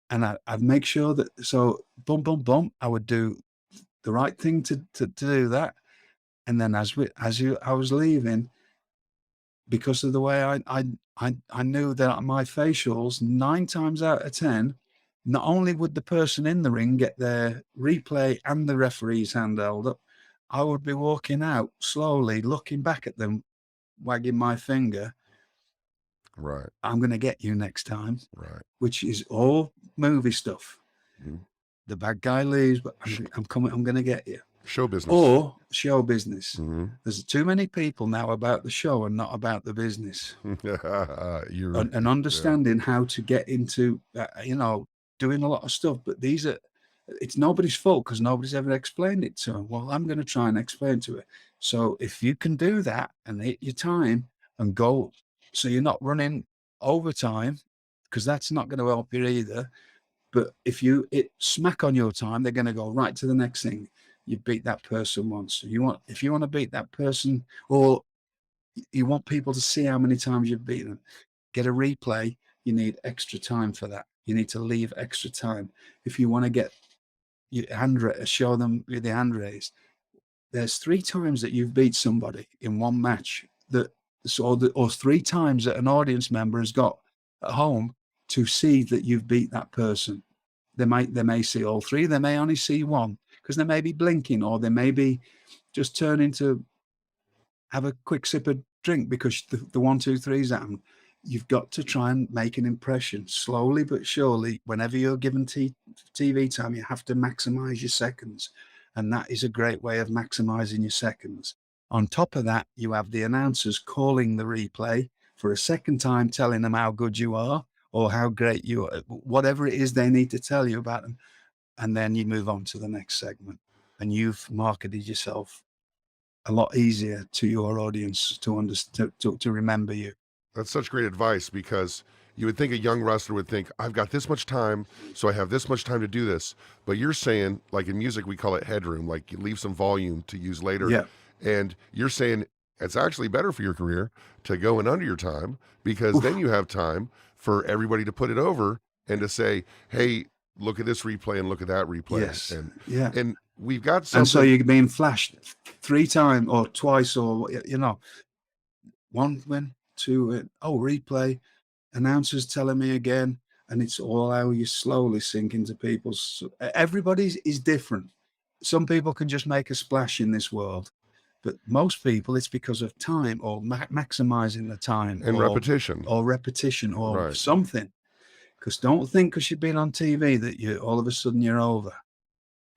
And I'd make sure that, so boom, boom, boom, I would do the right thing to do that. And then I was leaving, because of the way I knew that my facials, 9 times out of 10, not only would the person in the ring get their replay and the referee's hand held up, I would be walking out slowly, looking back at them, wagging my finger. Right. I'm going to get you next time. Right. Which is all movie stuff. Mhm. The bad guy leaves, but I'm coming. I'm going to get you. Show business. Or show business. Mhm. There's too many people now about the show and not about the business. You're And understanding how to get into, doing a lot of stuff. But it's nobody's fault because nobody's ever explained it to them. Well, I'm going to try and explain to it. So if you can do that and hit your time and go, so you're not running overtime, because that's not going to help you either. But if you smack on your time, they're going to go right to the next thing. You beat that person once. If you want to beat that person, or you want people to see how many times you've beaten them, get a replay. You need extra time for that. You need to leave extra time. If you want to get your hand raised, show them with the hand raised. There's 3 times that you've beat somebody in one match, or 3 times that an audience member has got at home to see that you've beat that person. They may see all 3. They may only see 1 because they may be blinking, or they may be just turning to have a quick sip of drink because the 1, 2, 3's at them. You've got to try and make an impression slowly but surely. Whenever you're given TV time, you have to maximize your seconds. And that is a great way of maximizing your seconds. On top of that, you have the announcers calling the replay for a second time, telling them how good you are or how great you are, whatever it is they need to tell you about them. And then you move on to the next segment. And you've marketed yourself a lot easier to your audience to understand, to remember you. That's such great advice, because you would think a young wrestler would think, I've got this much time, so I have this much time to do this. But you're saying, like in music, we call it headroom, like you leave some volume to use later. Yeah. And you're saying it's actually better for your career to go in under your time, because then you have time for everybody to put it over and to say, hey, look at this replay and look at that replay. Yes. And and we've got something. And so you're being flashed 3 times or twice, or, 1 win, 2 win, replay, announcers telling me again. And it's all how you slowly sink into people's. Everybody is different. Some people can just make a splash in this world, but most people, it's because of time, or maximizing the time, And or repetition. or Right. something. Because don't think because you've been on TV that all of a sudden you're over.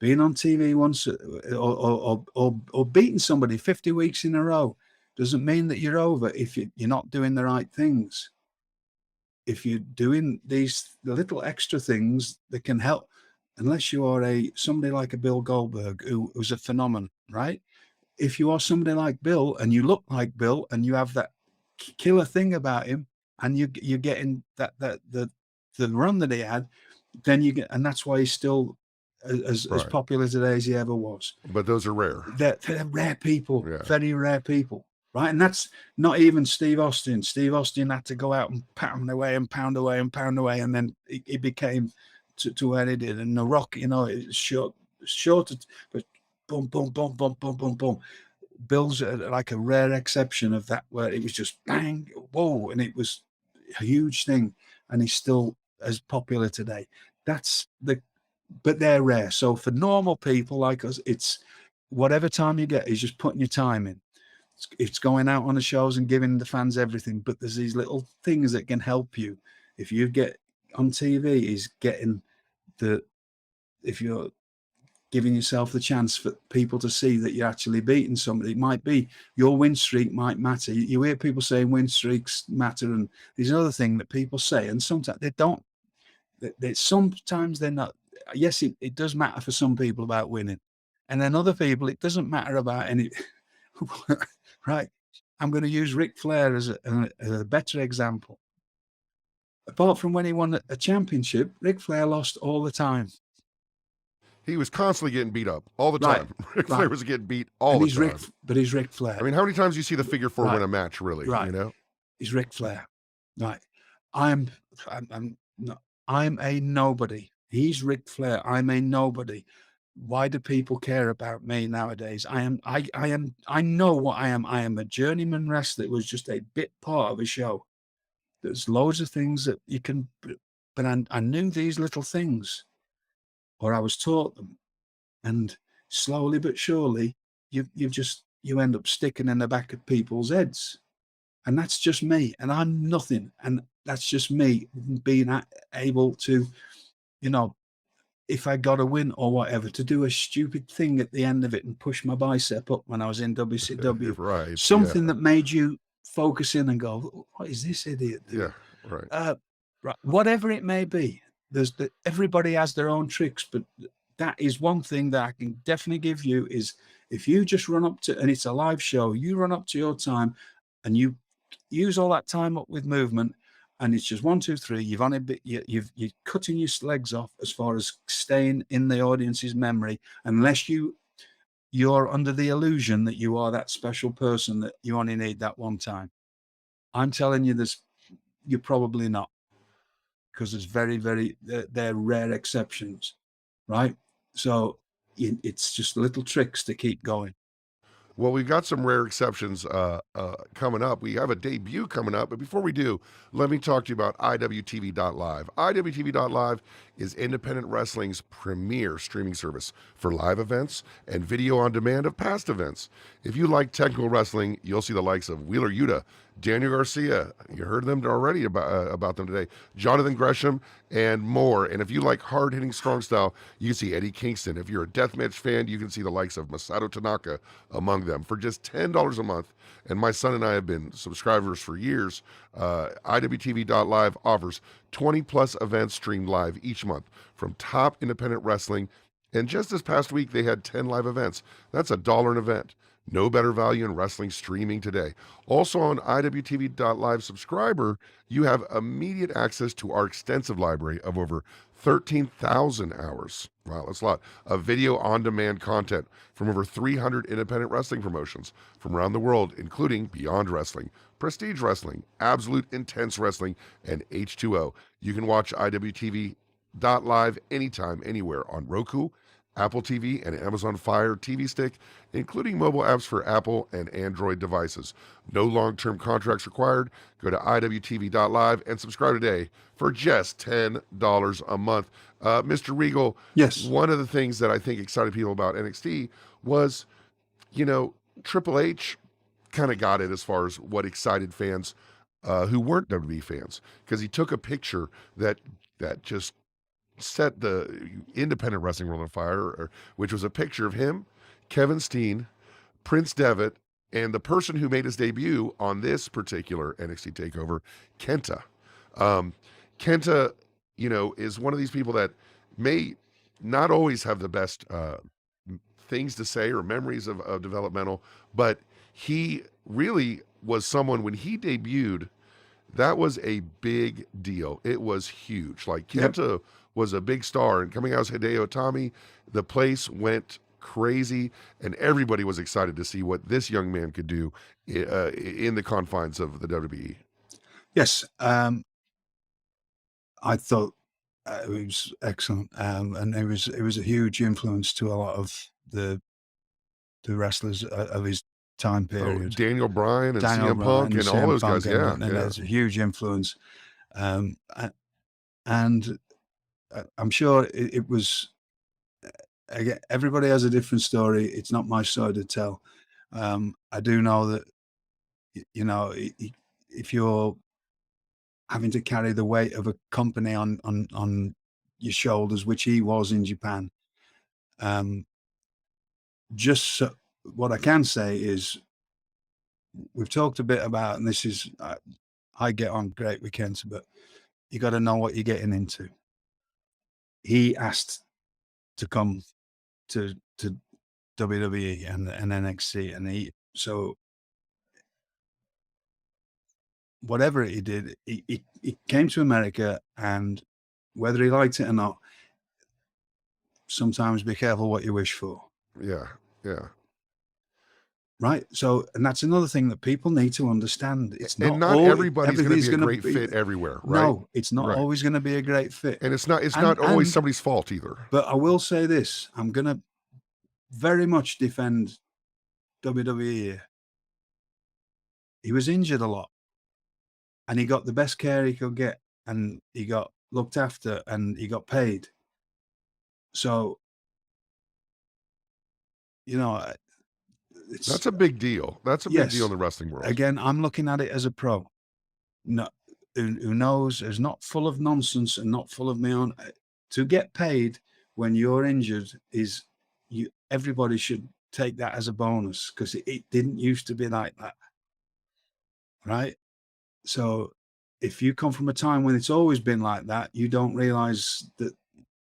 Being on TV once, or beating somebody 50 weeks in a row, doesn't mean that you're over if you're not doing the right things. If you're doing the little extra things that can help, unless you are somebody like a Bill Goldberg who's a phenomenon, right? If you are somebody like Bill and you look like Bill and you have that killer thing about him, and you're getting the run that he had, then you get, and that's why he's still as popular today as he ever was. But those are rare. They're rare people, very rare people. Right, and that's not even Steve Austin. Steve Austin had to go out and pound away and pound away and pound away, and then it became to where he did. And The Rock, it's short, but boom, boom, boom, boom, boom, boom, boom. Bill's like a rare exception of that, where it was just bang, whoa, and it was a huge thing, and he's still as popular today. But they're rare. So for normal people like us, it's whatever time you get is just putting your time in. It's going out on the shows and giving the fans everything, but there's these little things that can help you. If you get on TV, is getting if you're giving yourself the chance for people to see that you're actually beating somebody. It might be your win streak might matter. You hear people saying win streaks matter, and there's another thing that people say, and sometimes they don't. Sometimes they're not. Yes, it does matter for some people about winning, and then other people it doesn't matter about any. Right, I'm going to use Ric Flair as a better example. Apart from when he won a championship, Ric Flair lost all the time. He was constantly getting beat up all the time. Ric Flair was getting beat all the time. But he's Ric Flair. I mean, how many times do you see the figure four win a match, really? Right. You know? He's Ric Flair. Right. I'm a nobody. He's Ric Flair. I'm a nobody. Why do people care about me nowadays? I know what I am. I am a journeyman wrestler. It was just a bit part of a show. There's loads of things that you can, but I knew these little things, or I was taught them, and slowly but surely, you end up sticking in the back of people's heads, and that's just me, and I'm nothing, and that's just me being able to, if I got a win or whatever, to do a stupid thing at the end of it and push my bicep up when I was in WCW. Right. Something that made you focus in and go, what is this idiot doing? Yeah, right. Right. Whatever it may be, everybody has their own tricks, but that is one thing that I can definitely give you is if you just run up to, and it's a live show, you run up to your time and you use all that time up with movement, and it's just 1, 2, 3. You're cutting your legs off as far as staying in the audience's memory, unless you're under the illusion that you are that special person that you only need that one time. I'm telling you this, you're probably not, because there's very, very, they're rare exceptions, right? So it's just little tricks to keep going. Well, we've got some rare exceptions coming up. We have a debut coming up, but before we do, let me talk to you about IWTV.LIVE. IWTV.LIVE is independent wrestling's premier streaming service for live events and video on demand of past events. If you like technical wrestling, you'll see the likes of Wheeler Yuta, Daniel Garcia, you heard them already about them today, Jonathan Gresham, and more. And if you like hard-hitting strong style, you can see Eddie Kingston. If you're a deathmatch fan, you can see the likes of Masato Tanaka among them for just $10 a month. And my son and I have been subscribers for years. IWTV.live offers 20-plus events streamed live each month from top independent wrestling. And just this past week, they had 10 live events. That's $1 an event. No better value in wrestling streaming today. Also on IWTV.live subscriber, you have immediate access to our extensive library of over 13,000 hours. Wow, that's a lot. Of video on-demand content from over 300 independent wrestling promotions from around the world, including Beyond Wrestling, Prestige Wrestling, Absolute Intense Wrestling, and H2O. You can watch IWTV.live anytime, anywhere on Roku, Apple TV, and Amazon Fire TV Stick, including mobile apps for Apple and Android devices. No long-term contracts required. Go to IWTV.live and subscribe today for just $10 a month. Mr. Regal, yes. One of the things that I think excited people about NXT was, Triple H kind of got it as far as what excited fans who weren't WWE fans, because he took a picture that just set the independent wrestling world on fire, which was a picture of him, Kevin Steen, Prince Devitt, And the person who made his debut on this particular NXT Takeover, KENTA. KENTA, is one of these people that may not always have the best things to say or memories of developmental, but he really was someone when he debuted, that was a big deal. It was huge. Like KENTA was a big star, and coming out as Hideo Itami, the place went crazy, and everybody was excited to see what this young man could do in the confines of the WWE. Yes, I thought it was excellent, and it was a huge influence to a lot of the wrestlers of his time period. Daniel Bryan and CM Punk and all those guys, and there's a huge influence, and I'm sure it was. Again, everybody has a different story. It's not my story to tell. I do know that if you're having to carry the weight of a company on your shoulders, which he was in Japan, what I can say is we've talked a bit about, and this is I get on great with KENTA, but you got to know what you're getting into. He asked to come to WWE and NXT, and so whatever he did, he came to America, and whether he liked it or not, sometimes be careful what you wish for. Yeah. Right. So, and that's another thing that people need to understand. It's not, and not everybody's going to be a great fit everywhere, right? No, it's not always going to be a great fit. And it's not always somebody's fault either. But I will say this, I'm going to very much defend WWE here. He was injured a lot, and he got the best care he could get, and he got looked after, and he got paid. So, that's a big deal. That's a big deal in the wrestling world. Again, I'm looking at it as a pro. No, who knows, is not full of nonsense and not full of my own. To get paid when you're injured everybody should take that as a bonus, because it didn't used to be like that. Right? So if you come from a time when it's always been like that, you don't realize that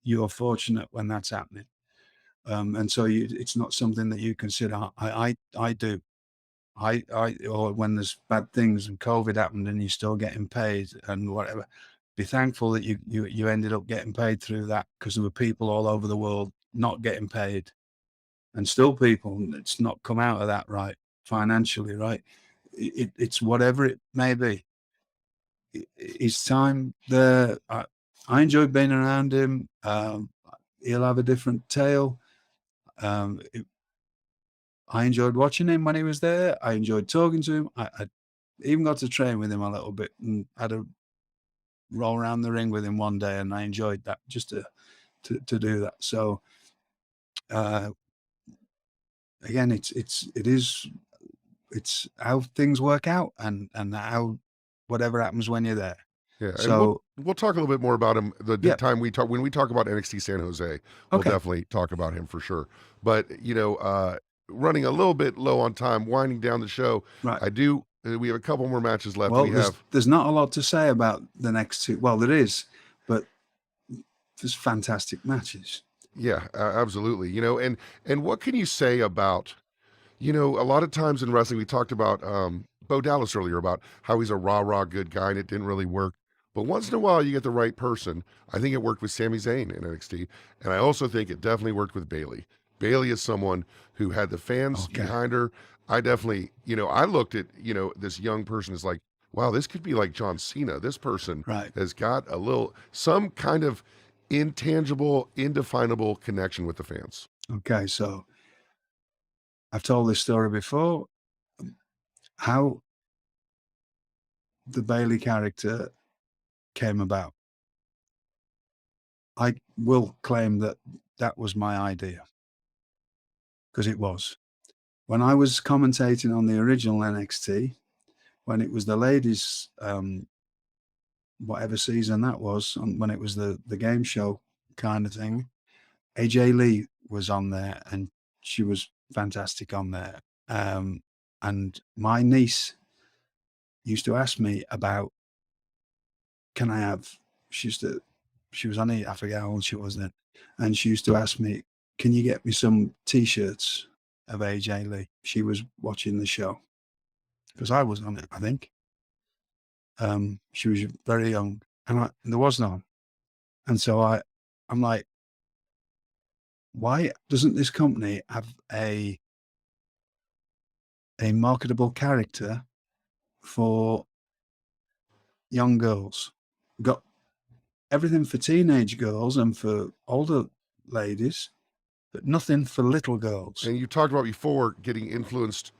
you're fortunate when that's happening. And so it's not something that you consider. I do. Or when there's bad things and COVID happened and you're still getting paid and whatever, be thankful that you ended up getting paid through that, because there were people all over the world not getting paid, and still people that's not come out of that right financially, right? It's whatever it may be. It's time there. I enjoyed being around him. He'll have a different tale. I enjoyed watching him when he was there. I enjoyed talking to him. I even got to train with him a little bit and had a roll around the ring with him one day, and I enjoyed that, just to do that. So again, it's how things work out, and how whatever happens when you're there. Yeah, so and we'll talk a little bit more about him time when we talk about NXT San Jose. We'll definitely talk about him for sure. But running a little bit low on time, winding down the show. Right. We have a couple more matches left. Well, there's not a lot to say about the next two. Well, there is, but there's fantastic matches. Yeah, absolutely. And what can you say about, a lot of times in wrestling, we talked about Bo Dallas earlier about how he's a rah-rah good guy and it didn't really work. But once in a while, you get the right person. I think it worked with Sami Zayn in NXT. And I also think it definitely worked with Bayley. Bayley is someone who had the fans behind her. I definitely, I looked at, this young person as like, wow, this could be like John Cena. This person has got some kind of intangible, indefinable connection with the fans. Okay, so I've told this story before. How the Bayley character came about. I will claim that was my idea, because it was. When I was commentating on the original NXT, when it was the ladies, whatever season that was, when it was the game show kind of thing, AJ Lee was on there, and she was fantastic on there. And my niece used to ask me about, can I have, she was only, I forget how old she was then. And she used to ask me, can you get me some T-shirts of AJ Lee? She was watching the show because I was on it, I think. She was very young and there was none. And so I'm like, why doesn't this company have a marketable character for young girls? We've got everything for teenage girls and for older ladies, but nothing for little girls. And you talked about before getting influenced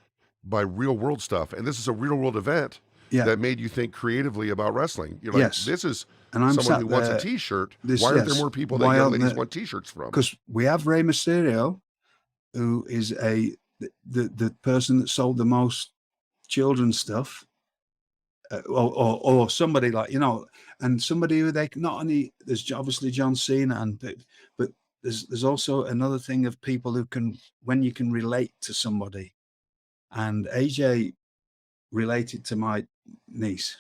by real world stuff, and this is a real world event that made you think creatively about wrestling. You're like, this is someone who wants a T-shirt. Why aren't there more people that young ladies want T-shirts from? Because we have Rey Mysterio, who is the person that sold the most children's stuff, or somebody like, and somebody who they not only, there's obviously John Cena, but there's also another thing of people who can, when you can relate to somebody, and AJ related to my niece,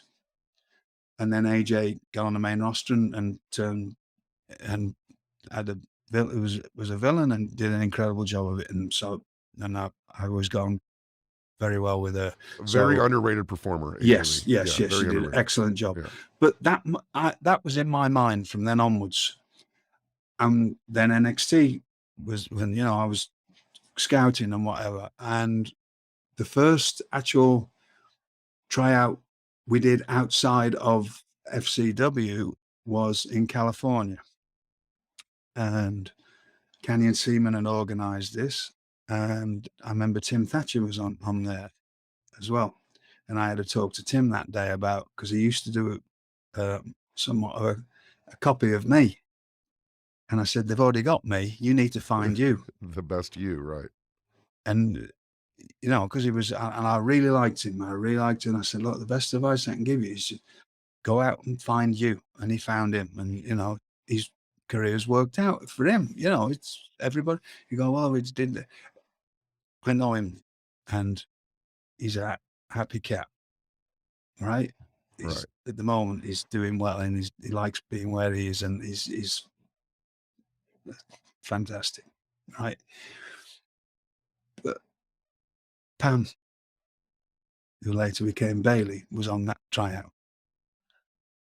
and then AJ got on the main roster and had was a villain and did an incredible job of it, and I was going very well with her. Very underrated performer. Yes, she did an excellent job. Yeah. But that was in my mind from then onwards. And then NXT was when, I was scouting and whatever. And the first actual tryout we did outside of FCW was in California. And Canyon Seaman had organized this. And I remember Tim Thatcher was on there as well. And I had a talk to Tim that day about, because he used to do somewhat of a copy of me. And I said, they've already got me. You need to find you. The best you, right. And, because he was, and I really liked him. And I said, look, the best advice I can give you is just go out and find you. And he found him. And, his career's worked out for him. It's everybody. You go, well, we did. I know him. And he's a happy cat, right? Right. At the moment, he's doing well, and he likes being where he is, and he's fantastic, right? But Pam, who later became Bayley, was on that tryout,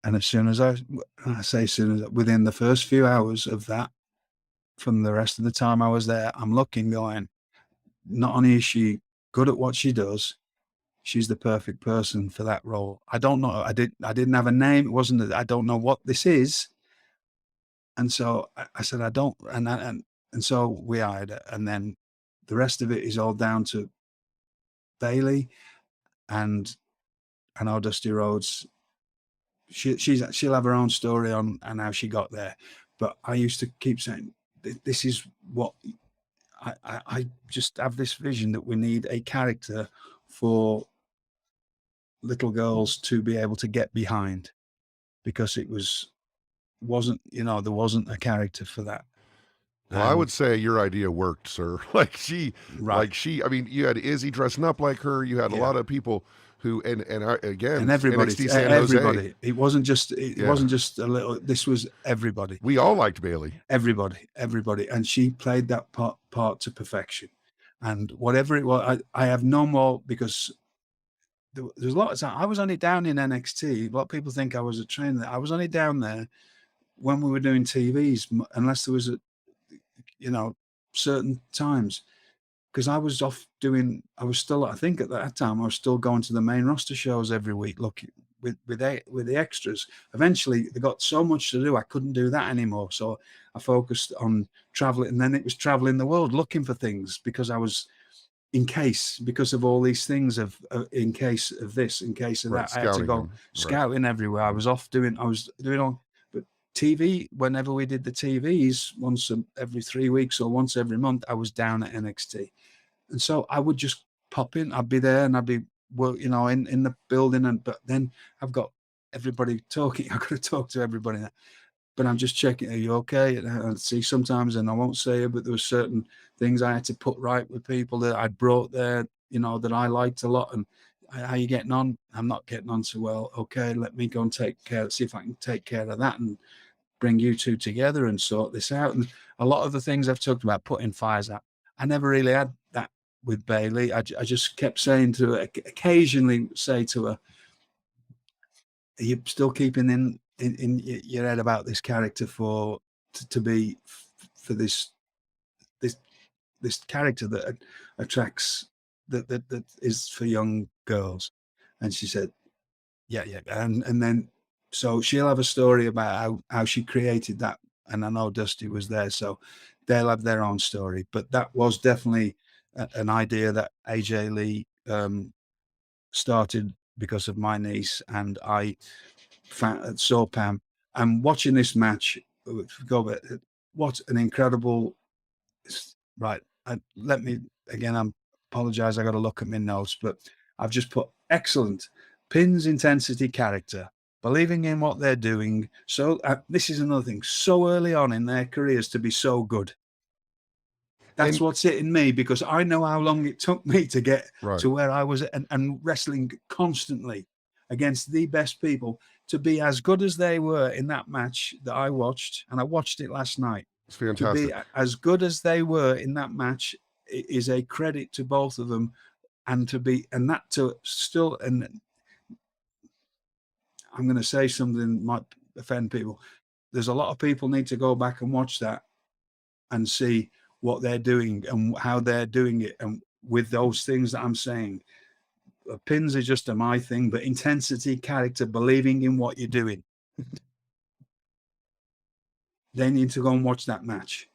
and as soon as within the first few hours of that, from the rest of the time I was there, I'm looking, going, not only is she good at what she does, she's the perfect person for that role. I don't know. I didn't have a name. It wasn't. I don't know what this is. And so I said, I don't. And so we hired her. And then the rest of it is all down to Bayley, and I know Dusty Rhodes. She'll have her own story on and how she got there. But I used to keep saying, this is what I just have this vision that we need a character for little girls to be able to get behind, because it wasn't there wasn't a character for that. Well, I would say your idea worked, sir. I mean, you had Izzy dressing up like her. You had a lot of people who, and everybody, NXT San Jose. Everybody. It wasn't just a little. This was everybody. We all liked Bayley. Everybody, and she played that part to perfection. And whatever it was, I have no more, because there's a lot of time. I was only down in NXT. A lot of people think I was a trainer. I was only down there when we were doing TVs, unless there was certain times, because I was off doing. I was still, I think at that time, I was still going to the main roster shows every week, looking with the extras. Eventually, they got so much to do, I couldn't do that anymore. So I focused on traveling, and then it was traveling the world looking for things, because I was. Because of all these things in case of this, in case of that, I had to go scouting everywhere. I was doing all, but TV, whenever we did the TVs, once every 3 weeks or once every month, I was down at NXT. And so I would just pop in, I'd be there, and I'd be, in the building, but then I've got everybody talking. I've got to talk to everybody. But I'm just checking, are you okay? And I see sometimes, and I won't say it, but there were certain things I had to put right with people that I'd brought there, that I liked a lot. And how you getting on? I'm not getting on so well. Okay, let me go and see if I can take care of that and bring you two together and sort this out. And a lot of the things I've talked about, putting fires out, I never really had that with Bayley. I just kept saying to her, occasionally say to her, are you still keeping in your head about this character to be for this character that attracts that is for young girls? And she said, yeah. And then so she'll have a story about how she created that. And I know Dusty was there, so they'll have their own story. But that was definitely an idea that AJ Lee started because of my niece, and I saw Pam. And watching this match, what an incredible, right. Let me again, I apologize, I got to look at my notes, but I've just put excellent pins, intensity, character, believing in what they're doing. So this is another thing, so early on in their careers to be so good. That's what's hitting me, because I know how long it took me to get to where I was, and wrestling constantly against the best people, to be as good as they were in that match that I watched, and I watched it last night. It's fantastic. To be as good as they were in that match is a credit to both of them, and to still, and I'm going to say something that might offend people. There's a lot of people need to go back and watch that and see what they're doing and how they're doing it, and with those things that I'm saying. Pins are just my thing, but intensity, character, believing in what you're doing. They need to go and watch that match.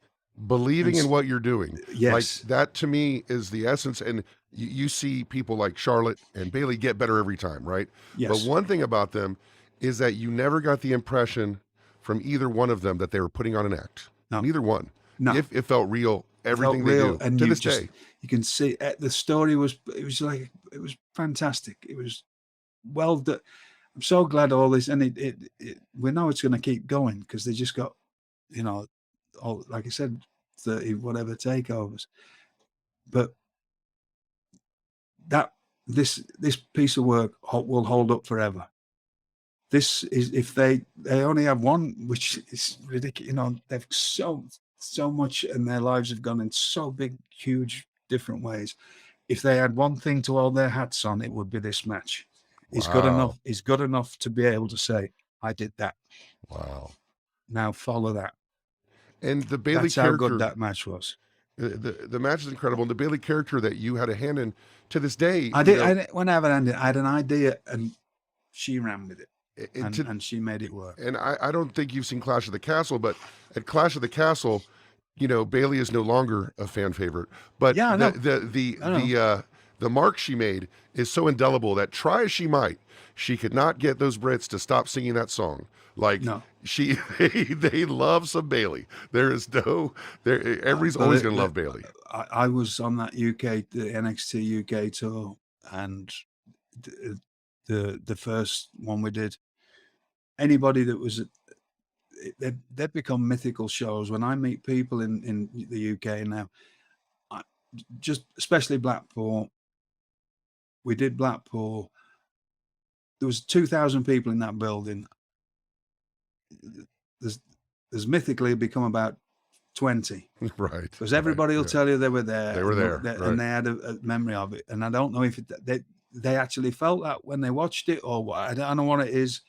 Believing in what you're doing. Yes. Like, that to me is the essence. And you see people like Charlotte and Bayley get better every time, right? Yes. But one thing about them is that you never got the impression from either one of them that they were putting on an act. No. Neither one. No. It felt real, everything they do. And to this day. You can see the story was fantastic. It was well done. I'm so glad all this, and we know it's going to keep going, because they just got, all, like I said, 30 whatever takeovers. But this piece of work will hold up forever. This is, if they only have one, which is ridiculous. They've so much, and their lives have gone in so big, huge, different ways. If they had one thing to hold their hats on, it would be this match. It's good enough. It's good enough to be able to say, I did that. Wow. Now follow that. And the Bayley That's character, how good that match was. The match is incredible. And the Bayley character that you had a hand in to this day. Whenever I had an idea, and she ran with it. And she made it work. And I don't think you've seen Clash of the Castle, but at Clash of the Castle, Bayley is no longer a fan favorite. But yeah, the mark she made is so indelible that, try as she might, she could not get those Brits to stop singing that song. Like, no. They love some Bayley. Everybody's always going to love Bayley. I was on that the NXT UK tour, and the first one we did, anybody that was, they've become mythical shows. When I meet people in the UK now, just especially Blackpool, we did Blackpool. There was 2,000 people in that building. There's mythically become about 20. Right. Because everybody will tell you they were there. They were there. And they had a memory of it. And I don't know if they actually felt that when they watched it, or what. I don't know what it is,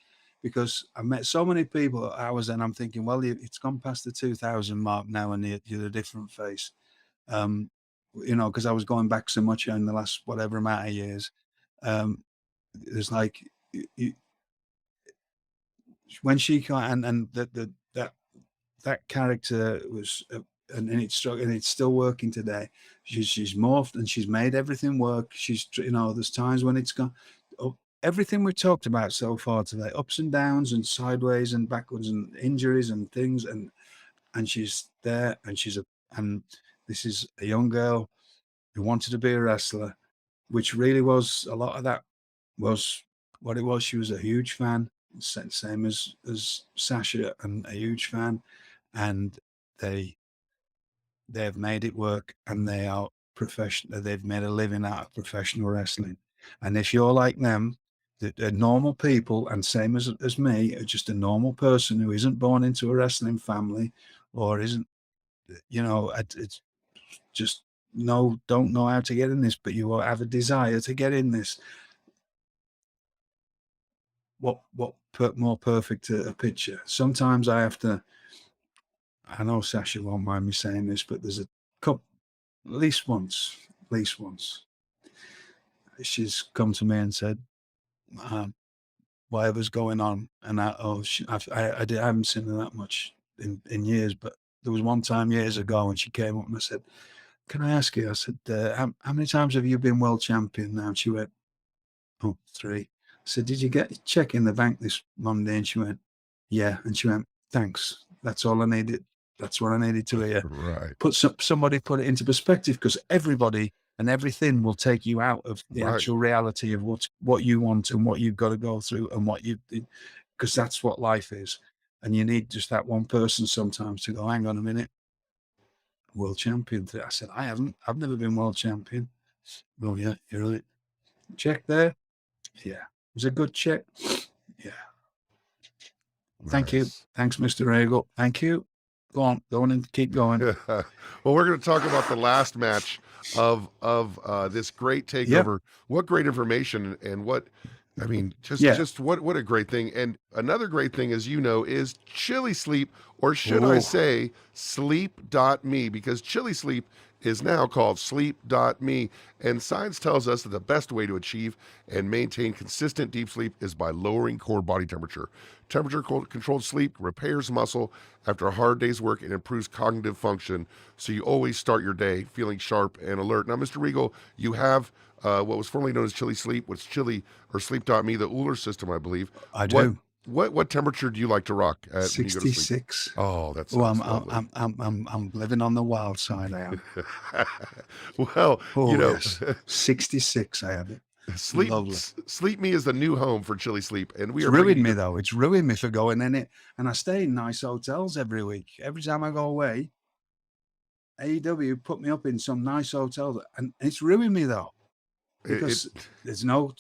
because I met so many people I was in. I'm thinking, well, it's gone past the 2,000 mark now, and you're a different face. Because I was going back so much in the last whatever amount of years. There's like, when she got, and that character was, and it's still working today. She's morphed, and she's made everything work. She's, there's times when it's gone. Everything we've talked about so far today, ups and downs and sideways and backwards and injuries and things, and she's there, and this is a young girl who wanted to be a wrestler, which really was, a lot of that was what it was. She was a huge fan, same as Sasha, and a huge fan, and they've made it work, and they are professional. They've made a living out of professional wrestling. And if you're like them, they're normal people, and same as me, just a normal person who isn't born into a wrestling family or isn't, it's just don't know how to get in this, but you will have a desire to get in this. What more perfect a picture? Sometimes I have to. I know Sasha won't mind me saying this, but there's a couple, at least once, she's come to me and said, whatever's going on, and I haven't seen her that much in years, but there was one time years ago when she came up and I said, "Can I ask you?" I said, "How many times have you been world champion now?" And she went, "Oh, 3." I said, "Did you get a check in the bank this Monday?" And she went, "Yeah." And she went, "Thanks. That's all I needed. That's what I needed to hear." Right. Somebody put it into perspective, because everybody and everything will take you out of the actual reality of what you want and what you've got to go through and because that's what life is. And you need just that one person sometimes to go, "Hang on a minute, world champion." I said, I've never been world champion." "Oh yeah, you're right. Check there." "Yeah." "It was a good check." "Yeah." "Thank you. Thanks, Mr. Regal. Thank you." Go on and keep going. Well, we're going to talk about the last match of this great takeover. Yep. What great information, and what, I mean, just what a great thing. And another great thing, as you know, is Chili Sleep, or should I say Sleep.me, because Chili Sleep is now called Sleep.me. And science tells us that the best way to achieve and maintain consistent deep sleep is by lowering core body temperature. Temperature-controlled sleep repairs muscle after a hard day's work and improves cognitive function, so you always start your day feeling sharp and alert. Now, Mr. Regal, you have what was formerly known as Chili Sleep, what's Chili or Sleep.me, the Uller system, I believe. I do. What temperature do you like to rock at 66. Oh, that's lovely. I'm living on the wild side. I am. Well, yes. 66. I have it. Sleep Me is the new home for Chili Sleep, and it's ruined me though. It's ruined me for going in it, and I stay in nice hotels every week. Every time I go away, AEW put me up in some nice hotel, and it's ruined me though, because there's no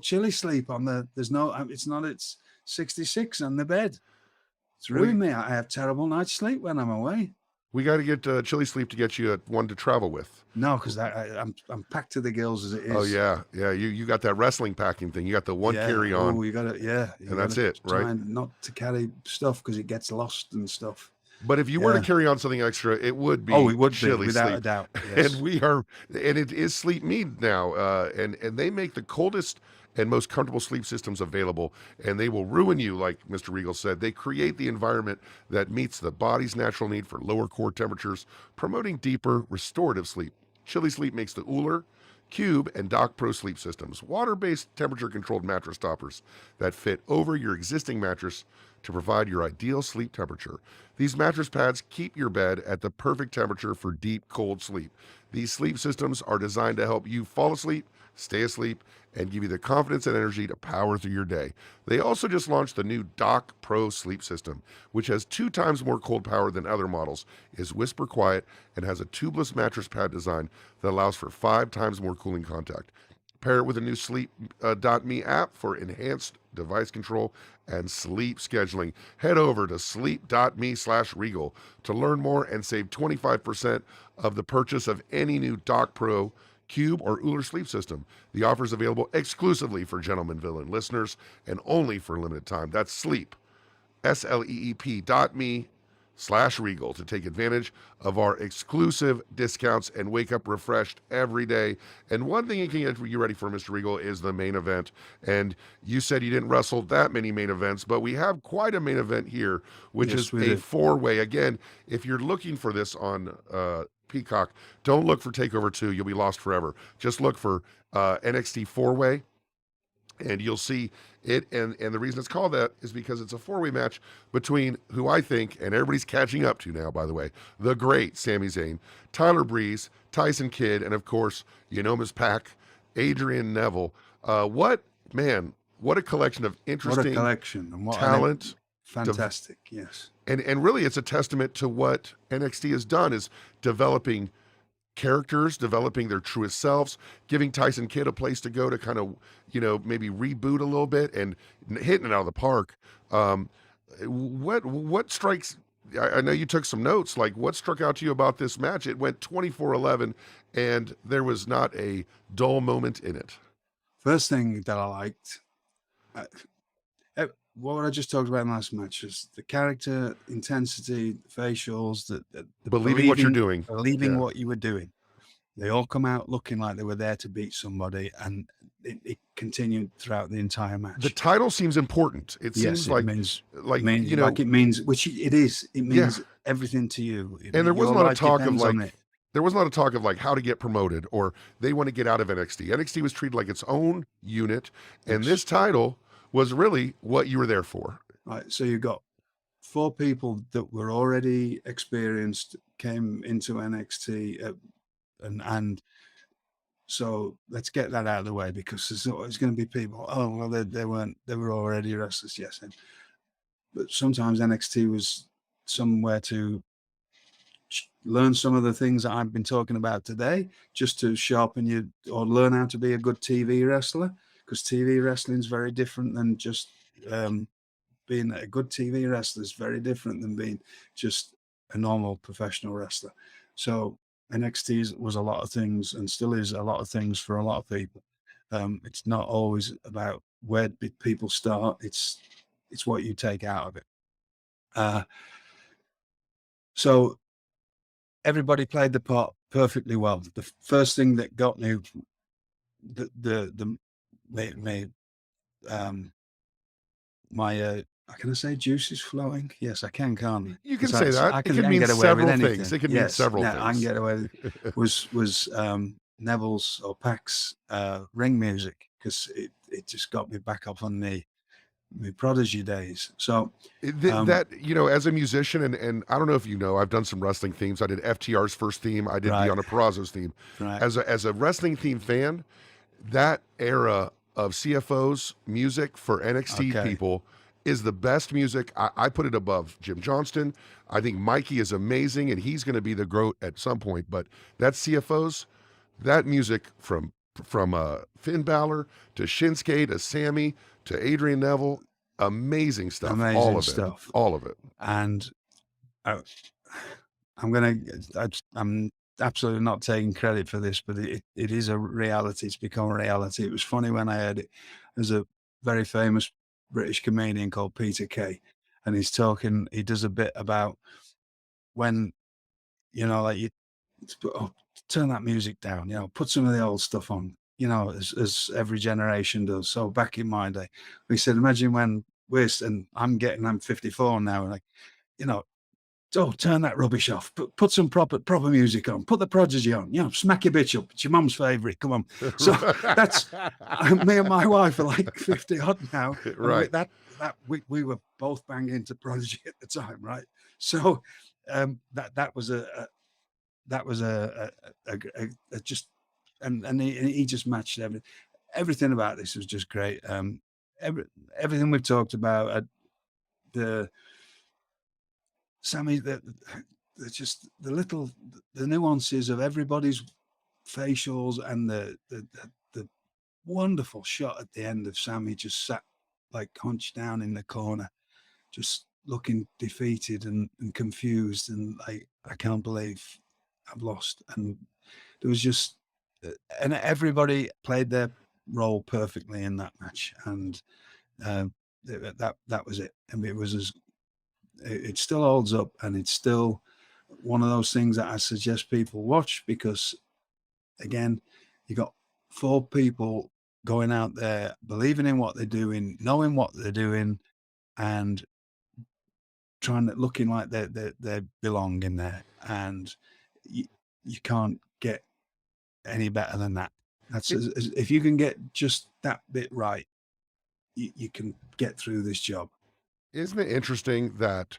Chili Sleep on the. There's no. It's 66 on the bed. It's ruined me. I have terrible night's sleep when I'm away. We got to get Chili Sleep to get you one to travel with. No, because I'm packed to the gills as it is. Oh yeah. You got that wrestling packing thing. You got the one carry on. Oh, you got it. Yeah, and that's it, right? Not to carry stuff because it gets lost and stuff. But if you were to carry on something extra, it would be. Oh, it would Chili be without Sleep. a doubt. Yes. And it is Sleep Me now, and they make the coldest and most comfortable sleep systems available, and they will ruin you, like Mr. Regal said. They create the environment that meets the body's natural need for lower core temperatures, promoting deeper, restorative sleep. Chili Sleep makes the Uller, Cube, and Doc Pro sleep systems, water-based temperature-controlled mattress toppers that fit over your existing mattress to provide your ideal sleep temperature. These mattress pads keep your bed at the perfect temperature for deep, cold sleep. These sleep systems are designed to help you fall asleep, stay asleep, and give you the confidence and energy to power through your day. They also just launched the new Doc Pro sleep system, which has 2 times more cold power than other models, is whisper quiet, and has a tubeless mattress pad design that allows for 5 times more cooling contact. Pair it with a new Sleep.me app for enhanced device control and sleep scheduling. Head over to sleep.me/regal to learn more and save 25% of the purchase of any new Doc Pro, Cube, or Uller sleep system. The offer is available exclusively for Gentleman Villain listeners and only for a limited time. That's sleep, sleep.me/regal to take advantage of our exclusive discounts and wake up refreshed every day. And one thing you can get you ready for, Mr. Regal, is the main event. And you said you didn't wrestle that many main events, but we have quite a main event here, which is a 4-way. Again, if you're looking for this on Peacock, don't look for TakeOver 2. You'll be lost forever. Just look for NXT 4-way, and you'll see it. And the reason it's called that is because it's a 4-way match between who I think, and everybody's catching up to now, by the way, the great Sami Zayn, Tyler Breeze, Tyson Kidd, and of course, you know him as Pac, Adrian Neville. What a collection of interesting talent. Fantastic, yes. And really, it's a testament to what NXT has done, is developing characters developing their truest selves, giving Tyson Kidd a place to go to kind of, maybe reboot a little bit and hitting it out of the park. What strikes, I know you took some notes, like what struck out to you about this match? It went 24-11 and there was not a dull moment in it. First thing that I liked, what I just talked about in the last match is the character, intensity, facials, the Believing what you're doing. believing what you were doing. They all come out looking like they were there to beat somebody, and it continued throughout the entire match. The title seems important. It seems it like means, it means, which it is. It means everything to you. And there wasn't a lot of talk of there wasn't a lot of talk of like how to get promoted or they want to get out of NXT. NXT was treated like its own unit, and this title was really what you were there for. Right. So you got 4 people that were already experienced, came into NXT, and so let's get that out of the way, because there's always going to be people, oh, well, they were already wrestlers, yes. But sometimes NXT was somewhere to learn some of the things that I've been talking about today, just to sharpen you or learn how to be a good TV wrestler, because TV wrestling is very different than just being a good TV wrestler is very different than being just a normal professional wrestler. So NXT was a lot of things and still is a lot of things for a lot of people. It's not always about where people start. It's what you take out of it. So everybody played the part perfectly well. The first thing that got me, my can I say juices flowing? Yes, I can, can't I? You can say that. It can mean several things. It can mean several things. I can get away with was Neville's or Pac's ring music, because it just got me back up on my Prodigy days. So that, as a musician, and I don't know if you know, I've done some wrestling themes. I did FTR's first theme. I did Deonna Purrazzo's theme. Right. As a wrestling theme fan, that era of CFO's music for NXT people is the best music. I put it above Jim Johnston. I think Mikey is amazing, and he's going to be the GOAT at some point. But that CFO's, that music from Finn Balor to Shinsuke to Sami to Adrian Neville, amazing stuff. Amazing all of stuff. It. All of it. And I'm absolutely not taking credit for this, but it is a reality. It's become a reality. It was funny when I heard it. There's a very famous British comedian called Peter Kay, and he does a bit about when, like turn that music down, put some of the old stuff on, as every generation does. So back in my day, we said, imagine when and I'm 54 now, and turn that rubbish off. Put some proper music on. Put the Prodigy on. Smack your bitch up. It's your mum's favourite. Come on. So that's me and my wife are like 50 odd now. Right. We were both banging to Prodigy at the time, right? So that was just and he just matched everything about this was just great. Everything we've talked about, the Sami, just the nuances of everybody's facials, and the wonderful shot at the end of Sami just sat like hunched down in the corner, just looking defeated and confused, and like, I can't believe I've lost. And there was just, and everybody played their role perfectly in that match, and that was it. I mean, it still holds up, and it's still one of those things that I suggest people watch, because again, you got 4 people going out there believing in what they're doing, knowing what they're doing, and looking like they belong in there, and you can't get any better than that. That's if you can get just that bit right, you can get through this job. Isn't it interesting that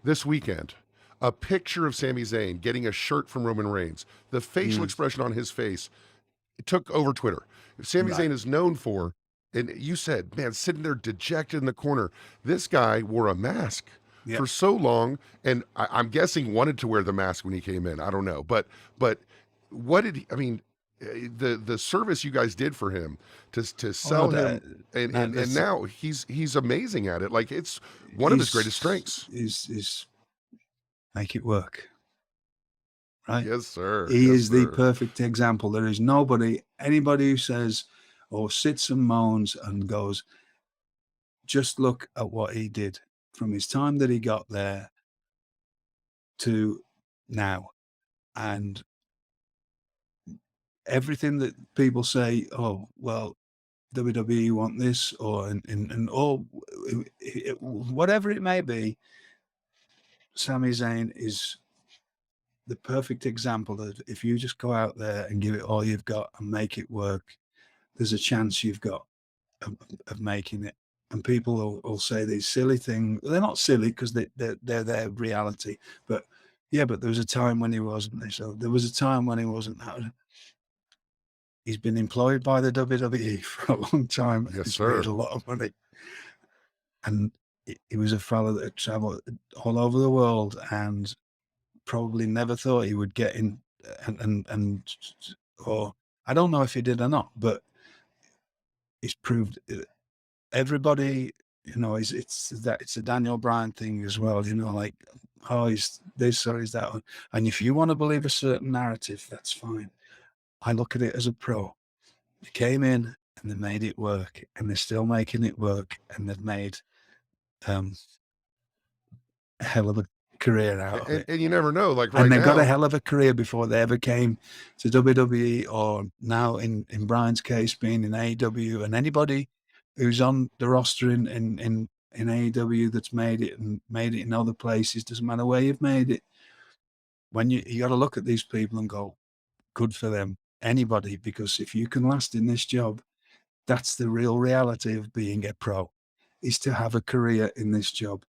this weekend, a picture of Sami Zayn getting a shirt from Roman Reigns, the facial expression on his face, it took over Twitter. Sami Zayn is known for, and you said, man, sitting there dejected in the corner. This guy wore a mask for so long, and I'm guessing wanted to wear the mask when he came in. I don't know, but what did he, I mean, the service you guys did for him to Oh no, sell him, and now he's amazing at it. Like, it's one of his greatest strengths. Is make it work, right? Yes, sir. He Yes, is the sir. perfect example. There is anybody who says or sits and moans and goes, just look at what he did from his time that he got there to now, and everything that people say, oh well, WWE want this, or or whatever it may be, Sami Zayn is the perfect example that if you just go out there and give it all you've got and make it work, there's a chance you've got of making it. And people will say these silly things. They're not silly because they're their reality. But yeah, but there was a time when he wasn't. So there was a time when he wasn't. He's been employed by the WWE for a long time. Yes, He's sir. made a lot of money. And he was a fellow that had traveled all over the world and probably never thought he would get in, or I don't know if he did or not, but he's proved everybody, it's a Daniel Bryan thing as well, like, oh, he's this or he's that. And if you want to believe a certain narrative, that's fine. I look at it as a pro. They came in and they made it work, and they're still making it work, and they've made a hell of a career out of it. And you never know, like right and they now, got a hell of a career before they ever came to WWE, or now in Brian's case being in AEW, and anybody who's on the roster in AEW that's made it in other places, doesn't matter where you've made it. When you got to look at these people and go, good for them, anybody, because if you can last in this job, that's the real reality of being a pro, is to have a career in this job.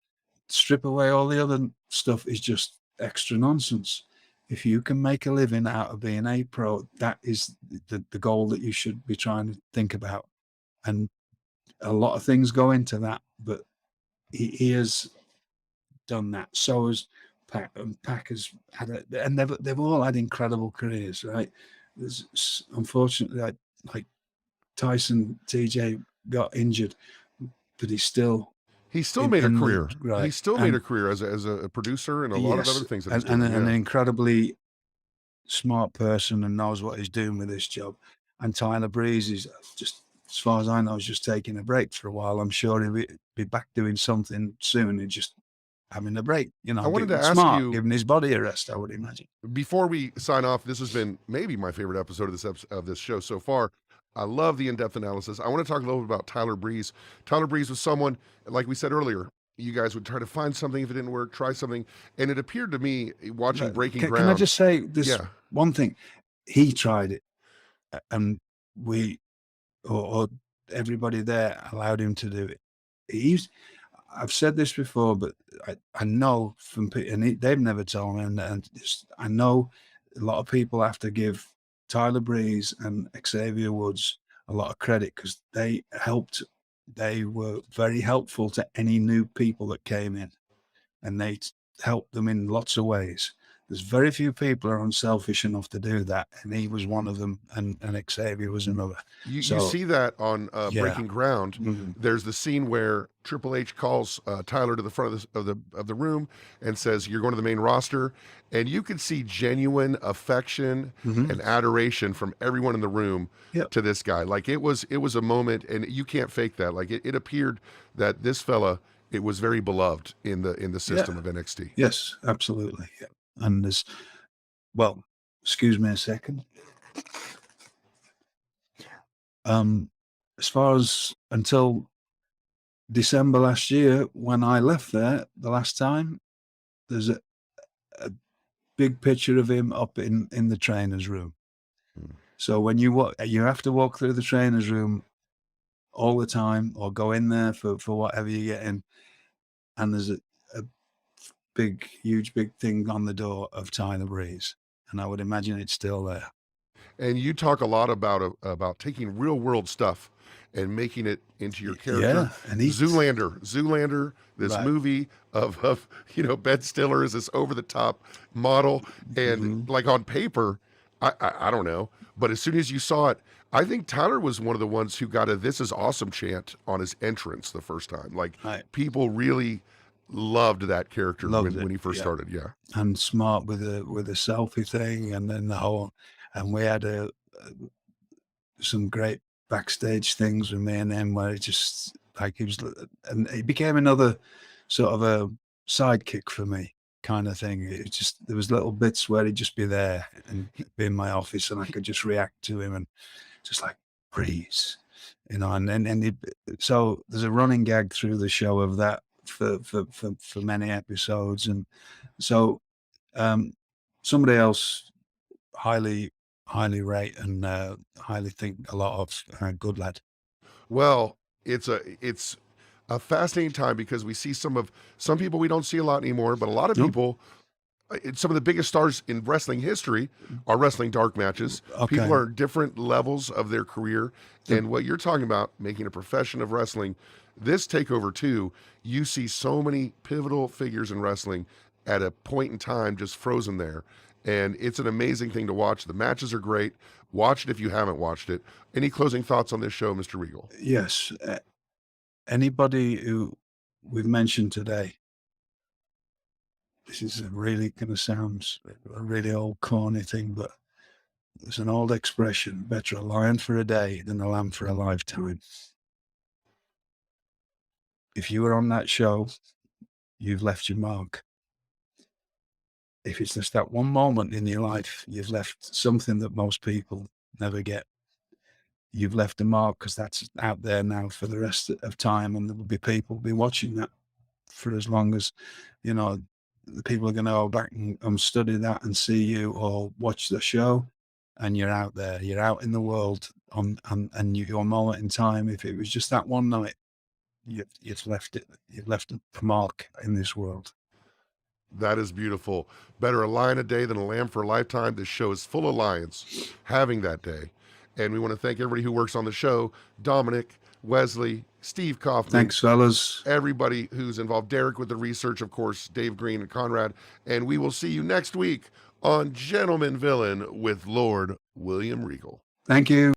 Strip away all the other stuff is just extra nonsense. If you can make a living out of being a pro, that is the goal that you should be trying to think about. And a lot of things go into that, but he has done that. So has Pac, and Pac has had and they've all had incredible careers, right? There's unfortunately, like Tyson, TJ got injured, but he's still made a career. Right. He still made a career as a producer and a lot of other things that he's doing. And an incredibly smart person and knows what he's doing with this job. And Tyler Breeze is just, as far as I know, is just taking a break for a while. I'm sure he'll be back doing something soon and just having a break. I wanted to ask you, giving his body a rest, I would imagine. Before we sign off, this has been maybe my favorite episode of this show so far. I love the in-depth analysis. I want to talk a little bit about Tyler Breeze. Tyler Breeze was someone, like we said earlier, you guys would try to find something. If it didn't work, try something. And it appeared to me, watching Breaking Ground. Can I just say this one thing? He tried it, and we, or everybody there, allowed him to do it. I've said this before, but I know from people, and they've never told me, and I know a lot of people have to give Tyler Breeze and Xavier Woods a lot of credit, because they were very helpful to any new people that came in, and they helped them in lots of ways. There's very few people are unselfish enough to do that, and he was one of them, and Xavier was another. You see that on Breaking Ground. Mm-hmm. There's the scene where Triple H calls Tyler to the front of the room and says, "You're going to the main roster," and you can see genuine affection and adoration from everyone in the room to this guy. Like, it was a moment, and you can't fake that. Like, it appeared that this fella, it was very beloved in the system of NXT. Yes, absolutely. Yeah. And excuse me a second. As far as until December last year, when I left there the last time, there's a big picture of him up in the trainer's room. So when you have to walk through the trainer's room all the time, or go in there for whatever you get in, and there's a huge thing on the door of Tyler Breeze, and I would imagine it's still there. And you talk a lot about taking real world stuff and making it into your character. Yeah, and Zoolander, this movie of Ben Stiller is this over the top model, and like on paper, I don't know. But as soon as you saw it, I think Tyler was one of the ones who got a "This is awesome" chant on his entrance the first time. Like I people really loved that character loved it. when he first Yeah. started. Yeah. And smart with the selfie thing, and then the whole, and we had some great backstage things with me and him where it just like he was, and it became another sort of a sidekick for me kind of thing. It just, there was little bits where he'd just be there and be in my office and I could just react to him and just like breeze, you know. And then so there's a running gag through the show of that for many episodes. And so somebody else highly rate and highly think a lot of, good lad. Well, it's a fascinating time because we see some people we don't see a lot anymore, but a lot of Nope. people, some of the biggest stars in wrestling history are wrestling dark matches. Okay. People are at different levels of their career. And what you're talking about, making a profession of wrestling, this takeover too, you see so many pivotal figures in wrestling at a point in time just frozen there. And it's an amazing thing to watch. The matches are great. Watch it if you haven't watched it. Any closing thoughts on this show, Mr. Regal? Yes. Anybody who we've mentioned today, this is really going to sound a really old corny thing, but there's an old expression: better a lion for a day than a lamb for a lifetime. If you were on that show, you've left your mark. If it's just that one moment in your life, you've left something that most people never get. You've left a mark, because that's out there now for the rest of time, and there will be people be watching that for as long as, you know, the people are going to go back and study that and see you or watch the show, and you're out there, you're out in the world and your moment in time. If it was just that one night, you've left a mark in this world. That is beautiful. Better a lion a day than a lamb for a lifetime. This show is full of lions having that day. And we want to thank everybody who works on the show: Dominic, Wesley, Steve Kaufman. Thanks, fellas. Everybody who's involved. Derek with the research, of course, Dave Green and Conrad. And we will see you next week on Gentleman Villain with Lord William Regal. Thank you.